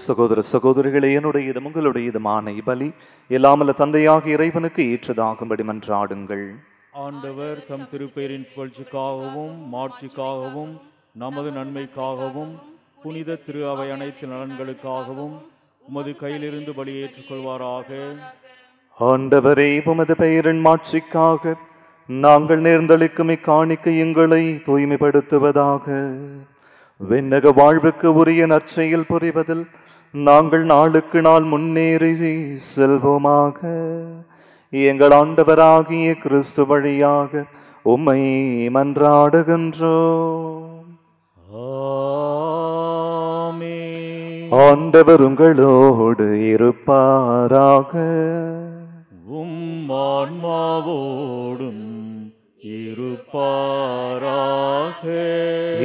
சகோதர சகோதரிகளே, என்னுடையதும் உங்களுடையதுமான இப்பலி எல்லாமல்ல தந்தையாக இறைவனுக்கு ஏற்றதாகும்படி மன்றாடுங்கள். ஆண்டவர் தம் திருப்பெயரின் புகழ்ச்சிக்காகவும் மாட்சிக்காகவும் நமது நன்மைக்காகவும் புனித திரு அவை அனைத்து நலன்களுக்காகவும் உமது கையிலிருந்து பலி ஏற்றுக்கொள்வாராக. ஆண்டவரே, உமது பெயரின் மாட்சிக்காக நாங்கள் நேர்ந்தளிக்கும் இக்காணிக்கை எங்களை தூய்மைப்படுத்துவதாக. விண்ணக வாழ்வுக்கு உரிய நற்செயல் புரிவதில் நாங்கள் நாளுக்கு நாள் முன்னேறி செல்வோமாக. எங்கள் ஆண்டவராகிய கிறிஸ்து வழியாக உம்மை மன்றாடுகின்றோம். ஆமென். ஆண்டவர் உங்களோடு இருப்பாராக. உம் ஆன்மாவோடும் இருப்பாராக.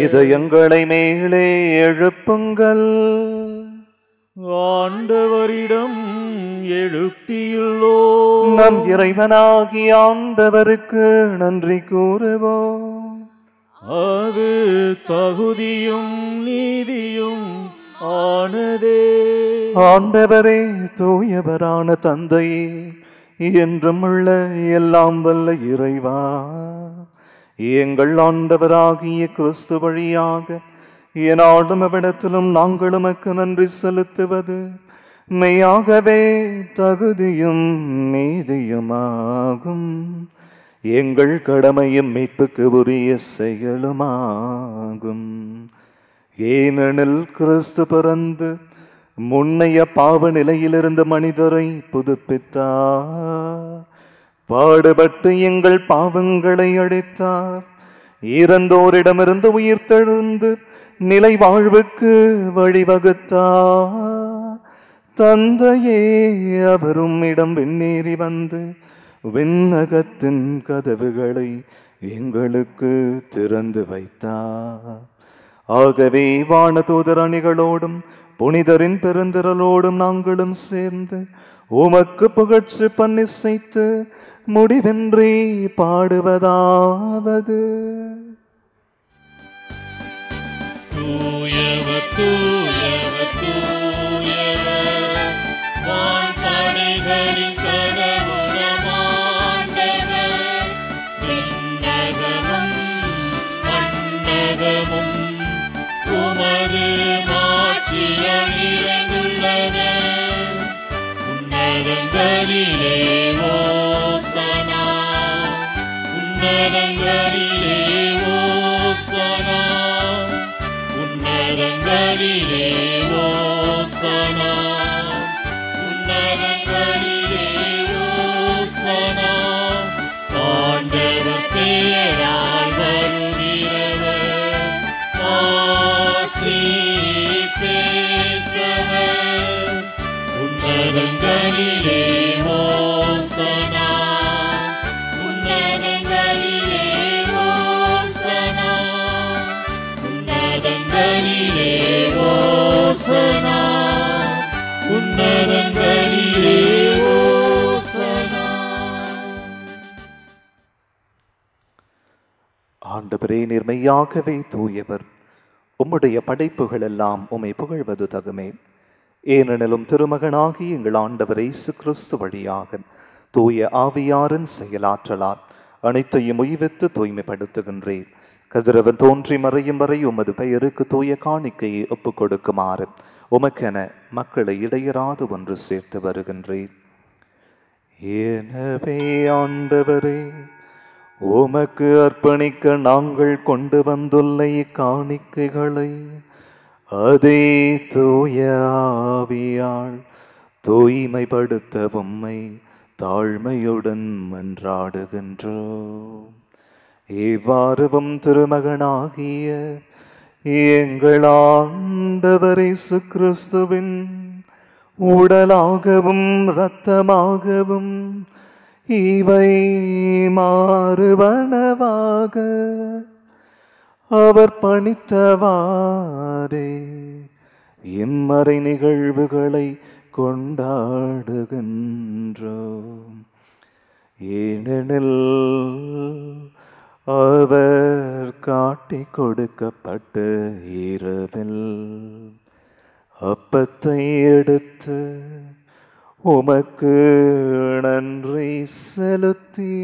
இதயங்களை மேலே எழுப்புங்கள். ஆண்டவரிடம் எழுப்பியுள்ளோ. நம் இறைவனாகிய ஆண்டவருக்கு நன்றி கூறுவோம். அது தகுதியும் நீதியும் ஆனதே. ஆண்டவரே, தூயவரான தந்தையே, என்றும் உள்ள எல்லாம் வல்ல இறைவா, எங்கள் ஆண்டவராகிய கிறிஸ்து வழியாக எனாலும் எவ்விடத்திலும் நாங்கள் உமக்கு நன்றி செலுத்துவது மெய்யாகவே தகுதியும் நீதியுமாகும். எங்கள் கடமையும் மீட்புக்கு உரிய செயலுமாகும். ஏனெனில் கிறிஸ்து பிறந்து முன்னைய பாவ நிலையிலிருந்து மனிதரை புதுப்பித்தார். பாடுபட்டு எங்கள் பாவங்களை அழித்தார். இறந்தோரிடமிருந்து உயிர்த்தெழுந்து நிலை வாழ்வுக்கு வழிவகுத்தார். தந்தையே, அவரும் இடம் விண்ணேறி வந்து விண்ணகத்தின் கதவுகளை எங்களுக்கு திறந்து வைத்தார். ஆகவே வானதூதர் அணிகளோடும் புனிதரின் பெருந்திரளோடும் நாங்களும் சேர்ந்து உமக்கு புகழ்ச்சி பன்னிசைத்து முடிவின்றி பாடுவதாவது: தூயவர் தூயவர் தூயவர், வான்படைகளின் கடவுளம் ஆண்டவர். விண்ணகமும் மண்ணகமும் உமது மாட்சியால் நிறைந்துள்ளன. உன்னதங்களிலே ஓசனா, உன்னதங்களிலே ஓசனா, உன்னதங்களிலே ஓசனா, உன்னதங்களிலே ஓசனா. ஆண்டவர் பெயரால் வருகிறவர் ஆசி பெற்றவர். உன்னதங்களிலே ஓசனா, உன்னதங்களிலே ஓசனா, உன்னதங்களிலே ஓசனா, உன்னதங்களிலே ஓசனா. ஆண்டவரே, நேர்மையாகவே தூயவர். உம்முடைய படைப்புகள் எல்லாம் உம்மை புகழ்வது தகுமே. ஏனெனிலும் திருமகனாகி எங்கள் ஆண்டவர் இயேசு கிறிஸ்து வழியாக தூய ஆவியாரின் செயலாற்றலால் அனைத்தையும் உய்வித்து தூய்மைப்படுத்துகின்றேன். கதிரவன் தோன்றி மறையும் வரை உமது பெயருக்கு தூய காணிக்கையை ஒப்புக் கொடுக்குமாறு உமக்கென மக்களை இடையராது ஒன்று சேர்த்து வருகின்றேன். எனவே ஆண்டவரே, உமக்கு அர்ப்பணிக்க நாங்கள் கொண்டு வந்துள்ள இக்காணிக்கைகளை அதே தூய ஆவியால் தூய்மைப்படுத்த உம்மை தாழ்மையுடன் மன்றாடுகின்றோம். இவ்வாறும் திருமகனாகிய எங்கள் ஆண்டவர் இயேசு கிறிஸ்துவின் உடலாகவும் இரத்தமாகவும் இவை மாறுவனவாக அவர் பணித்தவாறே இம்மறை நிகழ்வுகளை கொண்டாடுகின்றோம். ஏனெனில் அவர் காட்டிக் கொடுக்கப்பட்ட இரவில் அப்பத்தை எடுத்து உமக்கு நன்றி செலுத்தி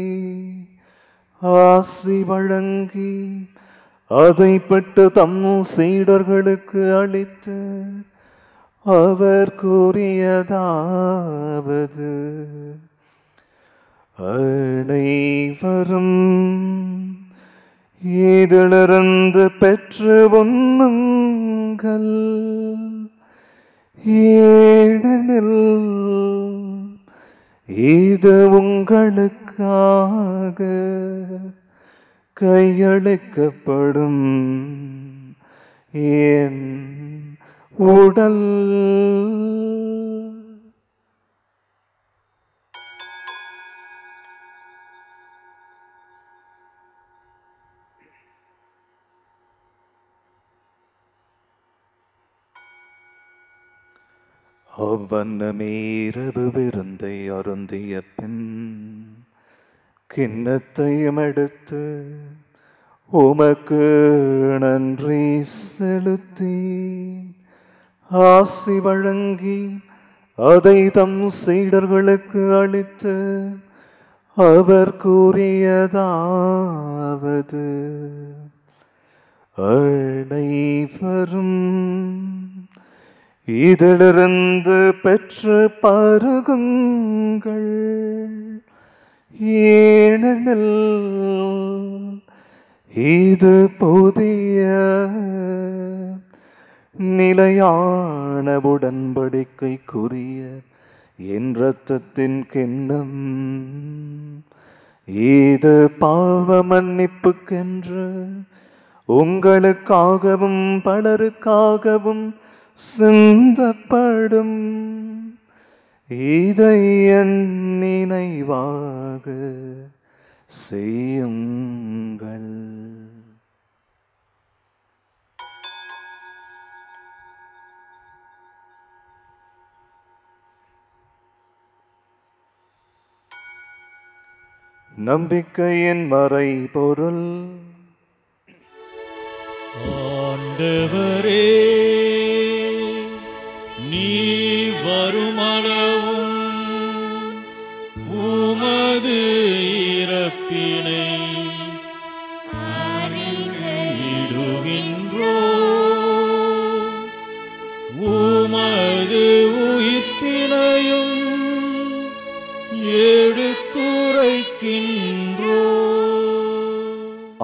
ஆசி வழங்கி அதை பெற்று தம் சீடர்களுக்கு அளித்து அவர் கூறியதாவது: அனைவரும் இதிலிருந்து பெற்று உண்ணுங்கள். ஏனெனில் இது உங்களுக்காக கையளிக்கப்படும் என் உடல். அவ்வண்ணமேரவு விருந்தை அருந்திய பின் கிண்ணத்தையும் எடுத்து உமக்கு நன்றி செலுத்தி ஆசி வழங்கி அதை தம் சீடர்களுக்கு அளித்து அவர் கூறியதாவது: அனைவரும் இதிலிருந்து பெற்று பருகுங்கள். ஏனெனில் இது புதிய நிலையான உடன்படிக்கைக்குரிய என் இரத்தத்தின் கிண்ணம். இது பாவ மன்னிப்புக்கென்று உங்களுக்காகவும் பலருக்காகவும் சிந்தப்படும். இதை என் நினைவாக செய்யுங்கள். நம்பிக்கையின் மறைபொருள். ஆண்டவரே, நீ வருமளவும் உமது இறப்பினை அறிக்கையிடுகின்றோ, உமது உயிர்ப்பினையும் எடுத்துரைக்கின்றோ.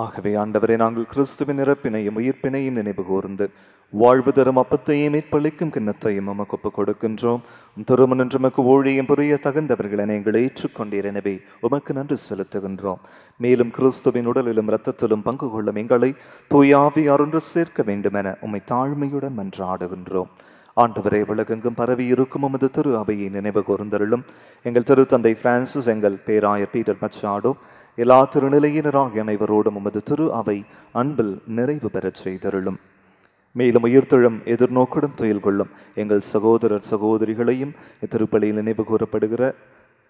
ஆகவே ஆண்டவரே, நாங்கள் கிறிஸ்துவின் இறப்பினையும் உயிர்ப்பினையும் நினைவு கூர்ந்து வாழ்வு தரும் அப்பத்தையும் மீட்பளிக்கும் கிண்ணத்தையும் உமக்கு ஒப்புக் கொடுக்கின்றோம். திருமணம் எமக்கு ஊழியம் புரிய தகுந்தவர்களை நீங்கள் ஏற்றுக்கொண்டீர். எனவே உமக்கு நன்றி செலுத்துகின்றோம். மேலும் கிறிஸ்துவின் உடலிலும் இரத்தத்திலும் பங்கு கொள்ளும் எங்களை தூயாவியார் ஒன்று சேர்க்க வேண்டும் என உம்மை தாழ்மையுடன் மன்றாடுகின்றோம். ஆண்டவரே, உலகெங்கும் பரவி இருக்கும் உமது திரு அவையை நினைவு கூர்ந்தருளும். எங்கள் திருத்தந்தை பிரான்சிஸ், எங்கள் பேராயர் பீட்டர் மச்சாடோ, எல்லா திருநிலையினராகிய அனைவரோடும் உமது திரு அவை அன்பில் நிறைவு பெறச் செய்தருளும். மேலும் உயிர்த்தெழும் எதிர்நோக்குடன் துயில் கொள்ளும் எங்கள் சகோதரர் சகோதரிகளையும் இத்திருப்பலியில் நினைவு கூறப்படுகிற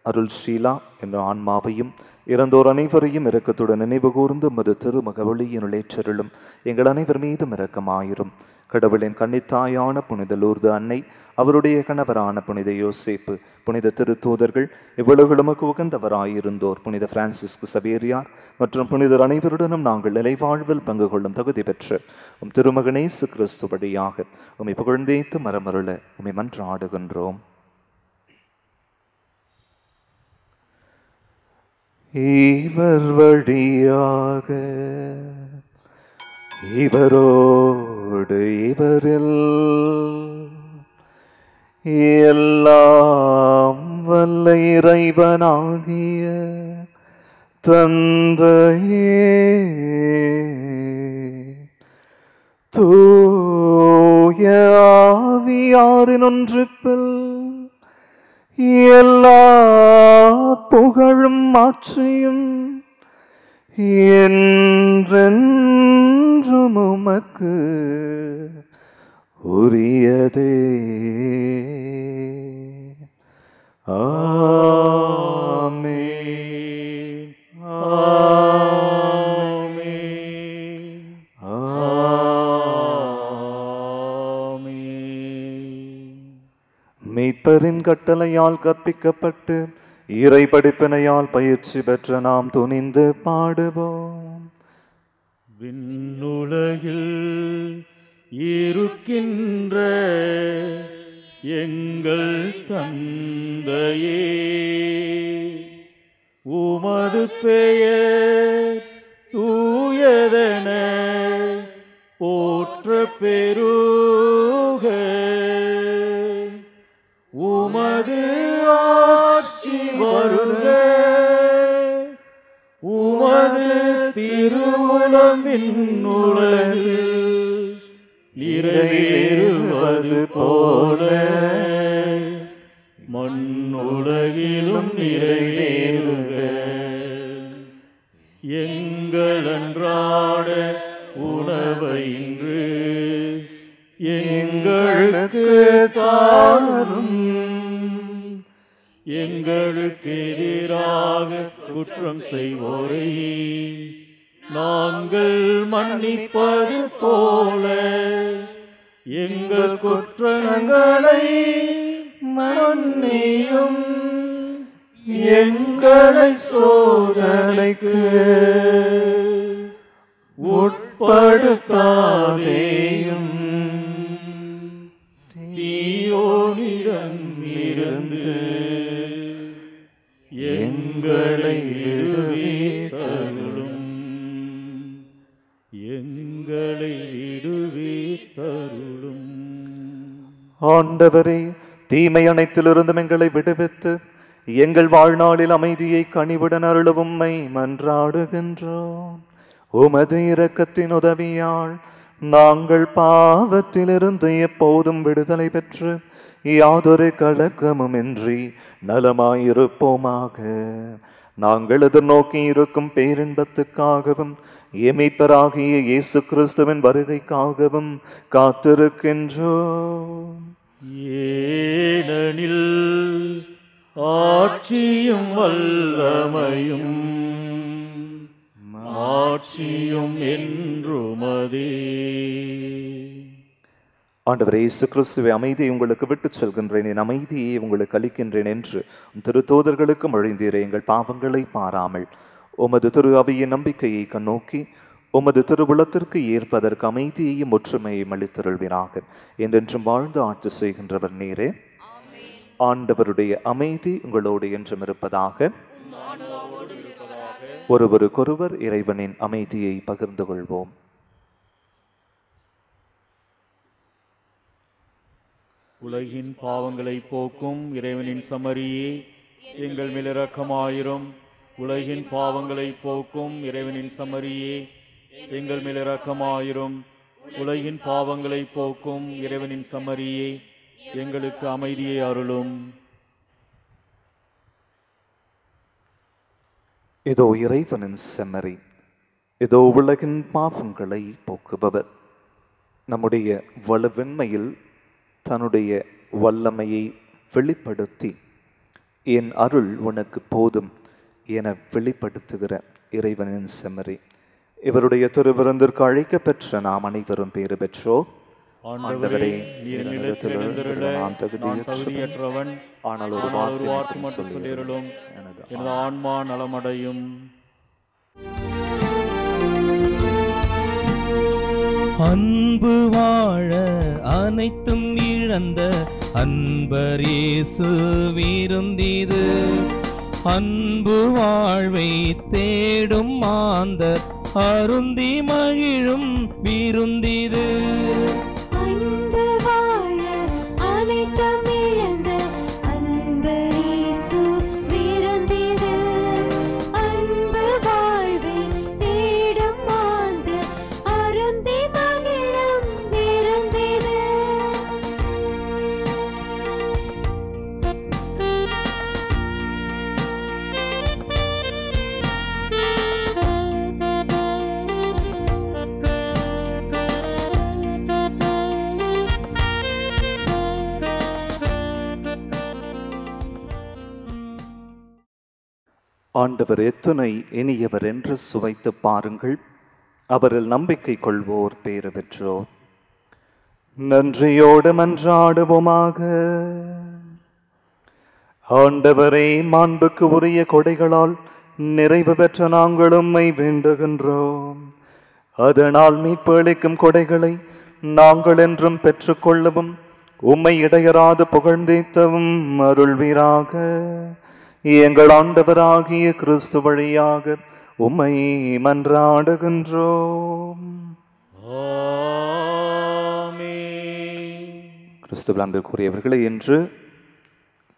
அருள் ஷீலா என்ற ஆன்மாவையும் இறந்தோர் அனைவரையும் இரக்கத்துடன் நினைவு கூர்ந்து உமது திருமகவொளியினுள் ஏற்றருளும். எங்கள் அனைவர் மீதும் இரக்கமாயிரும். கடவுளின் கன்னித்தாயான புனித லூர்து அன்னை, அவருடைய கணவரான புனித யோசேப்பு, புனித திருத்தூதர்கள், இவ்வுலகுக்கு உகந்தவராயிருந்தோர் புனித பிரான்சிஸ்கு சவேரியார் மற்றும் புனிதர் அனைவருடனும் நாங்கள் நிலைவாழ்வில் பங்கு கொள்ளும் தகுதி பெற்று உம் திருமகனே இயேசு கிறிஸ்து வழியாக உம்மை புகழ்ந்தேத்து மரமருள உம்மை மன்றாடுகின்றோம். இவர் வழியாக இவரோடு இவரில் எல்லாம் வல்ல இறைவனாகிய தந்தையே, தூய ஆவியாரின் ஒன்றிப்பில் எல்லா புகழும் ஆட்சியும் என்றென்றும் உமக்கு உரியதே. ஆமென். ஆமென். ஆமென். மீட்பரின் கட்டளையால் கற்பிக்கப்பட்டு இறை படிப்பினையால் பயிற்சி பெற்ற நாம் துணிந்து பாடுவோம். விண்ணுலகில் இருக்கின்ற எங்கள் தந்தையே, உமது பெயர் தூயதென போற்ற பெருக, உமது ஆட்சி வருக, உமது திருவுளம் விண்ணுலகில் நிறைவேறுவது போல மண்ணுலகிலும் நிறைவேறுக. எங்கள் அன்றாட உணவை இன்று எங்களுக்கு தாரும், எங்களுக்கு எதிராக குற்றம் செய்வோரை நாங்கள் மன்னிப்பது போல எங்கள் குற்றங்களை மன்னியும், எங்களை சோதனைக்கு உட்படுத்தாதேயும், தீயோனிடம் இருந்து எங்களை எங்களை விடுவித்தருளும். எங்களை விடுவித்தருளும். ஆண்டவரே, தீமை அனைத்திலிருந்தும் எங்களை விடுவித்து எங்கள் வாழ்நாளில் அமைதியை கனிவுடன் அருளவும் உம்மை மன்றாடுகின்றோம். உமது இரக்கத்தின் உதவியால் நாங்கள் பாவத்திலிருந்து எப்போதும் விடுதலை பெற்று யாதொரு கலக்கமும் இன்றி நலமாயிருப்போமாக. நாங்கள் எதிர்நோக்கி இருக்கும் பேரின்பத்துக்காகவும் எமைப்பராகிய இயேசு கிறிஸ்துவின் வருகைக்காகவும் காத்திருக்கின்றோம். ஏனெனில் ஆட்சியும் வல்லமையும் ஆட்சியும் என்றுமதே. ஆண்டவரே இயேசு கிறிஸ்துவை அமைதியை உங்களுக்கு விட்டுச் செல்கின்றேன், என் அமைதியை உங்களுக்கு அளிக்கின்றேன் என்று திருத்தூதர்களுக்கு மொழிந்தீரே. எங்கள் பாவங்களை பாராமல் உமது திரு அவையின் நம்பிக்கையை கண்ணோக்கி உமது திருவுளத்திற்கு ஏற்பதற்கு அமைதியையும் ஒற்றுமையையும் அளித்தருள்வீராக. என்றென்றும் வாழ்ந்து ஆட்சி செய்கின்றவர் நீரே. ஆண்டவருடைய அமைதி உங்களோடு என்றும் இருப்பதாக. ஒருவருக்கொருவர் இறைவனின் அமைதியை பகிர்ந்து கொள்வோம். உலகின் பாவங்களை போக்கும் இறைவனின் சமரியே, எங்கள் மேல் இரக்கமாயிரும். உலகின் பாவங்களை போக்கும் இறைவனின் சமரியே, எங்கள் மேல் இரக்கமாயிரும். உலகின் பாவங்களை போக்கும் இறைவனின் சமரியே, எங்களுக்கு அமைதியை அருளும். இதோ இறைவனின் செம்மறி, இதோ உலகின் பாவங்களை போக்குபவர். நம்முடைய வலுவின்மையில் தன்னுடைய வல்லமையை வெளிப்படுத்தி என் அருள் உனக்கு போதும் என வெளிப்படுத்துகிற இறைவனின் செம்மறி. இவருடைய திருவிருந்திற்கு அழைக்க பெற்ற நாம் அனைவரும் பேறு பெற்றோர். ஆண்டவரே, நீர் நிலத்தில் எழுந்தருள நான் தகுதியற்றவன், ஆனால் ஒரு வார்த்தை மட்டும் சொல்லியருளும், எனது ஆன்மா நலமடையும். அன்பு வாழ அனைத்தும் இழந்த அன்பரேசு விருந்திது. அன்பு வாழ்வை தேடும் மாந்தர் அருந்தி மகிழும் விருந்திது. அன்பு வாழ அனைத்தும் இழந்த அன்பரேசு விருந்திது. அன்பு வாழ்வை தேடும் மாந்தர் அருந்தி மகிழும் விருந்திது. ஆண்டவர் எத்துணை இனியவர் என்று சுவைத்து பாருங்கள். அவரில் நம்பிக்கை கொள்வோர் பேறு பெற்றோர். நன்றியோடு மன்றாடுவோமாக. ஆண்டவரே, மாண்புக்கு உரிய கொடைகளால் நிறைவு பெற்ற நாங்கள் உம்மை வேண்டுகின்றோம். அதனால் மீட்பு அளிக்கும் கொடைகளை நாங்கள் என்றும் பெற்றுக்கொள்ளவும் உம்மை இடையராது புகழ்ந்தேத்தவும் அருள்வீராக. எங்கள் ஆண்டவராகிய கிறிஸ்து வழியாக உம்மை மன்றாடுகின்றோம். கிறிஸ்துவில் அன்பிற்குரியவர்களே, இன்று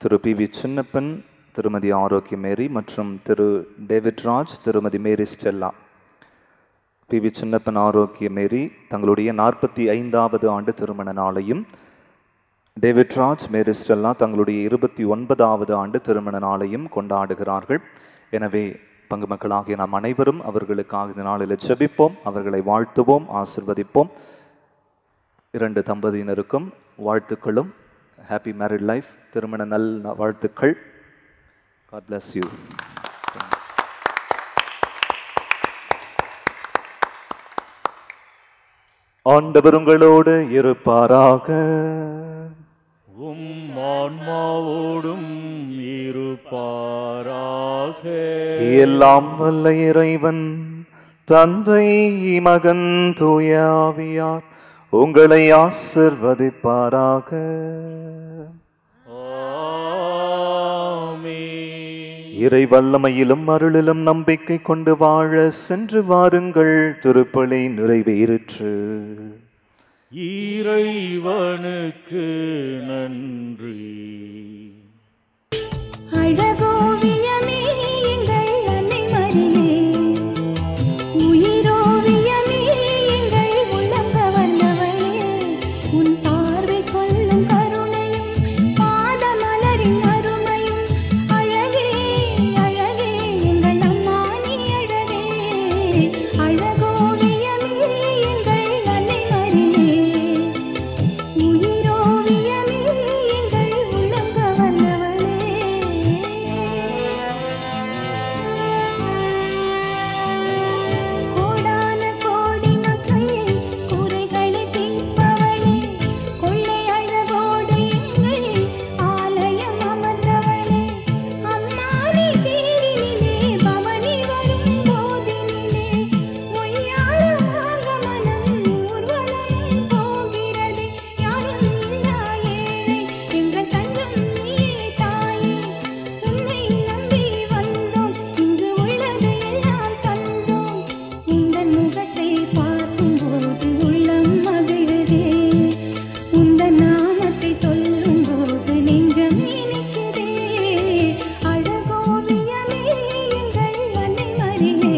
திரு பி வி சின்னப்பன், திருமதி ஆரோக்கிய மேரி மற்றும் திரு டேவிட் ராஜ், திருமதி மேரி ஸ்டெல்லா. பி வி சின்னப்பன், ஆரோக்கிய மேரி தங்களுடைய 45வது ஆண்டு திருமண நாளையும், டேவிட் ராஜ், மேரி ஸ்டெல்லா தங்களுடைய 29வது ஆண்டு திருமண நாளையும் கொண்டாடுகிறார்கள். எனவே பங்கு மக்களாகிய நாம் அனைவரும் அவர்களுக்காக இந்த நாளில் ஜெபிப்போம், அவர்களை வாழ்த்துவோம், ஆசிர்வதிப்போம். 2 தம்பதியினருக்கும் வாழ்த்துக்களும். ஹாப்பி மேரிட் லைஃப், திருமண நல் வாழ்த்துக்கள். God bless you. ஆண்டவர் உங்களோடு இருப்பாராக. உம் ஆன்மாவோடும் இருப்பாராக. எல்லாம் வல்ல இறைவன் தந்தை, மகன், தூய ஆவியார் உங்களை ஆசிர்வதிப்பாராக. ஆமென். இறை வல்லமையிலும் அருளிலும் நம்பிக்கை கொண்டு வாழ சென்று வாருங்கள். திருப்பலி நிறைவேறிற்று. இறைவனுக்கு நன்றி. அழகோவியமே எங்கள் அன்னை மரியே, உயிரோவியமே எங்கள் உள்ளங்க வந்தவளே, உன் பார்வை கொள்ளும் கருணையும் பாதமலரின் அருமையும் அழகே அழகே எங்கள் அம்மா நீ அழகே. அழகோவியமே எங்கள் அன்னை மரியே, உயிரோவியமே எங்கள் உள்ளங்க வந்தவளே. கோடான கோடி மக்கள் குறைகளை தீர்ப்பவளே, கொள்ளை அழகோடு எங்கள் ஆலயம் அமர்ந்தவளே, அம்மா நீ தேரினிலே பவனி வரும் போதினிலே, ஒய்யாரமாக மனம் ஊர்வலம் போகிறது. யாரும் இல்லா ஏழை எங்கள் தஞ்சம் நீயே தாயே, உன்னை நம்பி வந்தோம், இங்கு உள்ளது எல்லாம் தந்தோம். உந்தன் முகத்தை பார்க்கும்போது உள்ளம் மகிழுதே, உந்தன் நாமத்தை சொல்லும்போது நெஞ்சம் இனிக்குதே. அழகோவியமே எங்கள் அன்னை மரியே,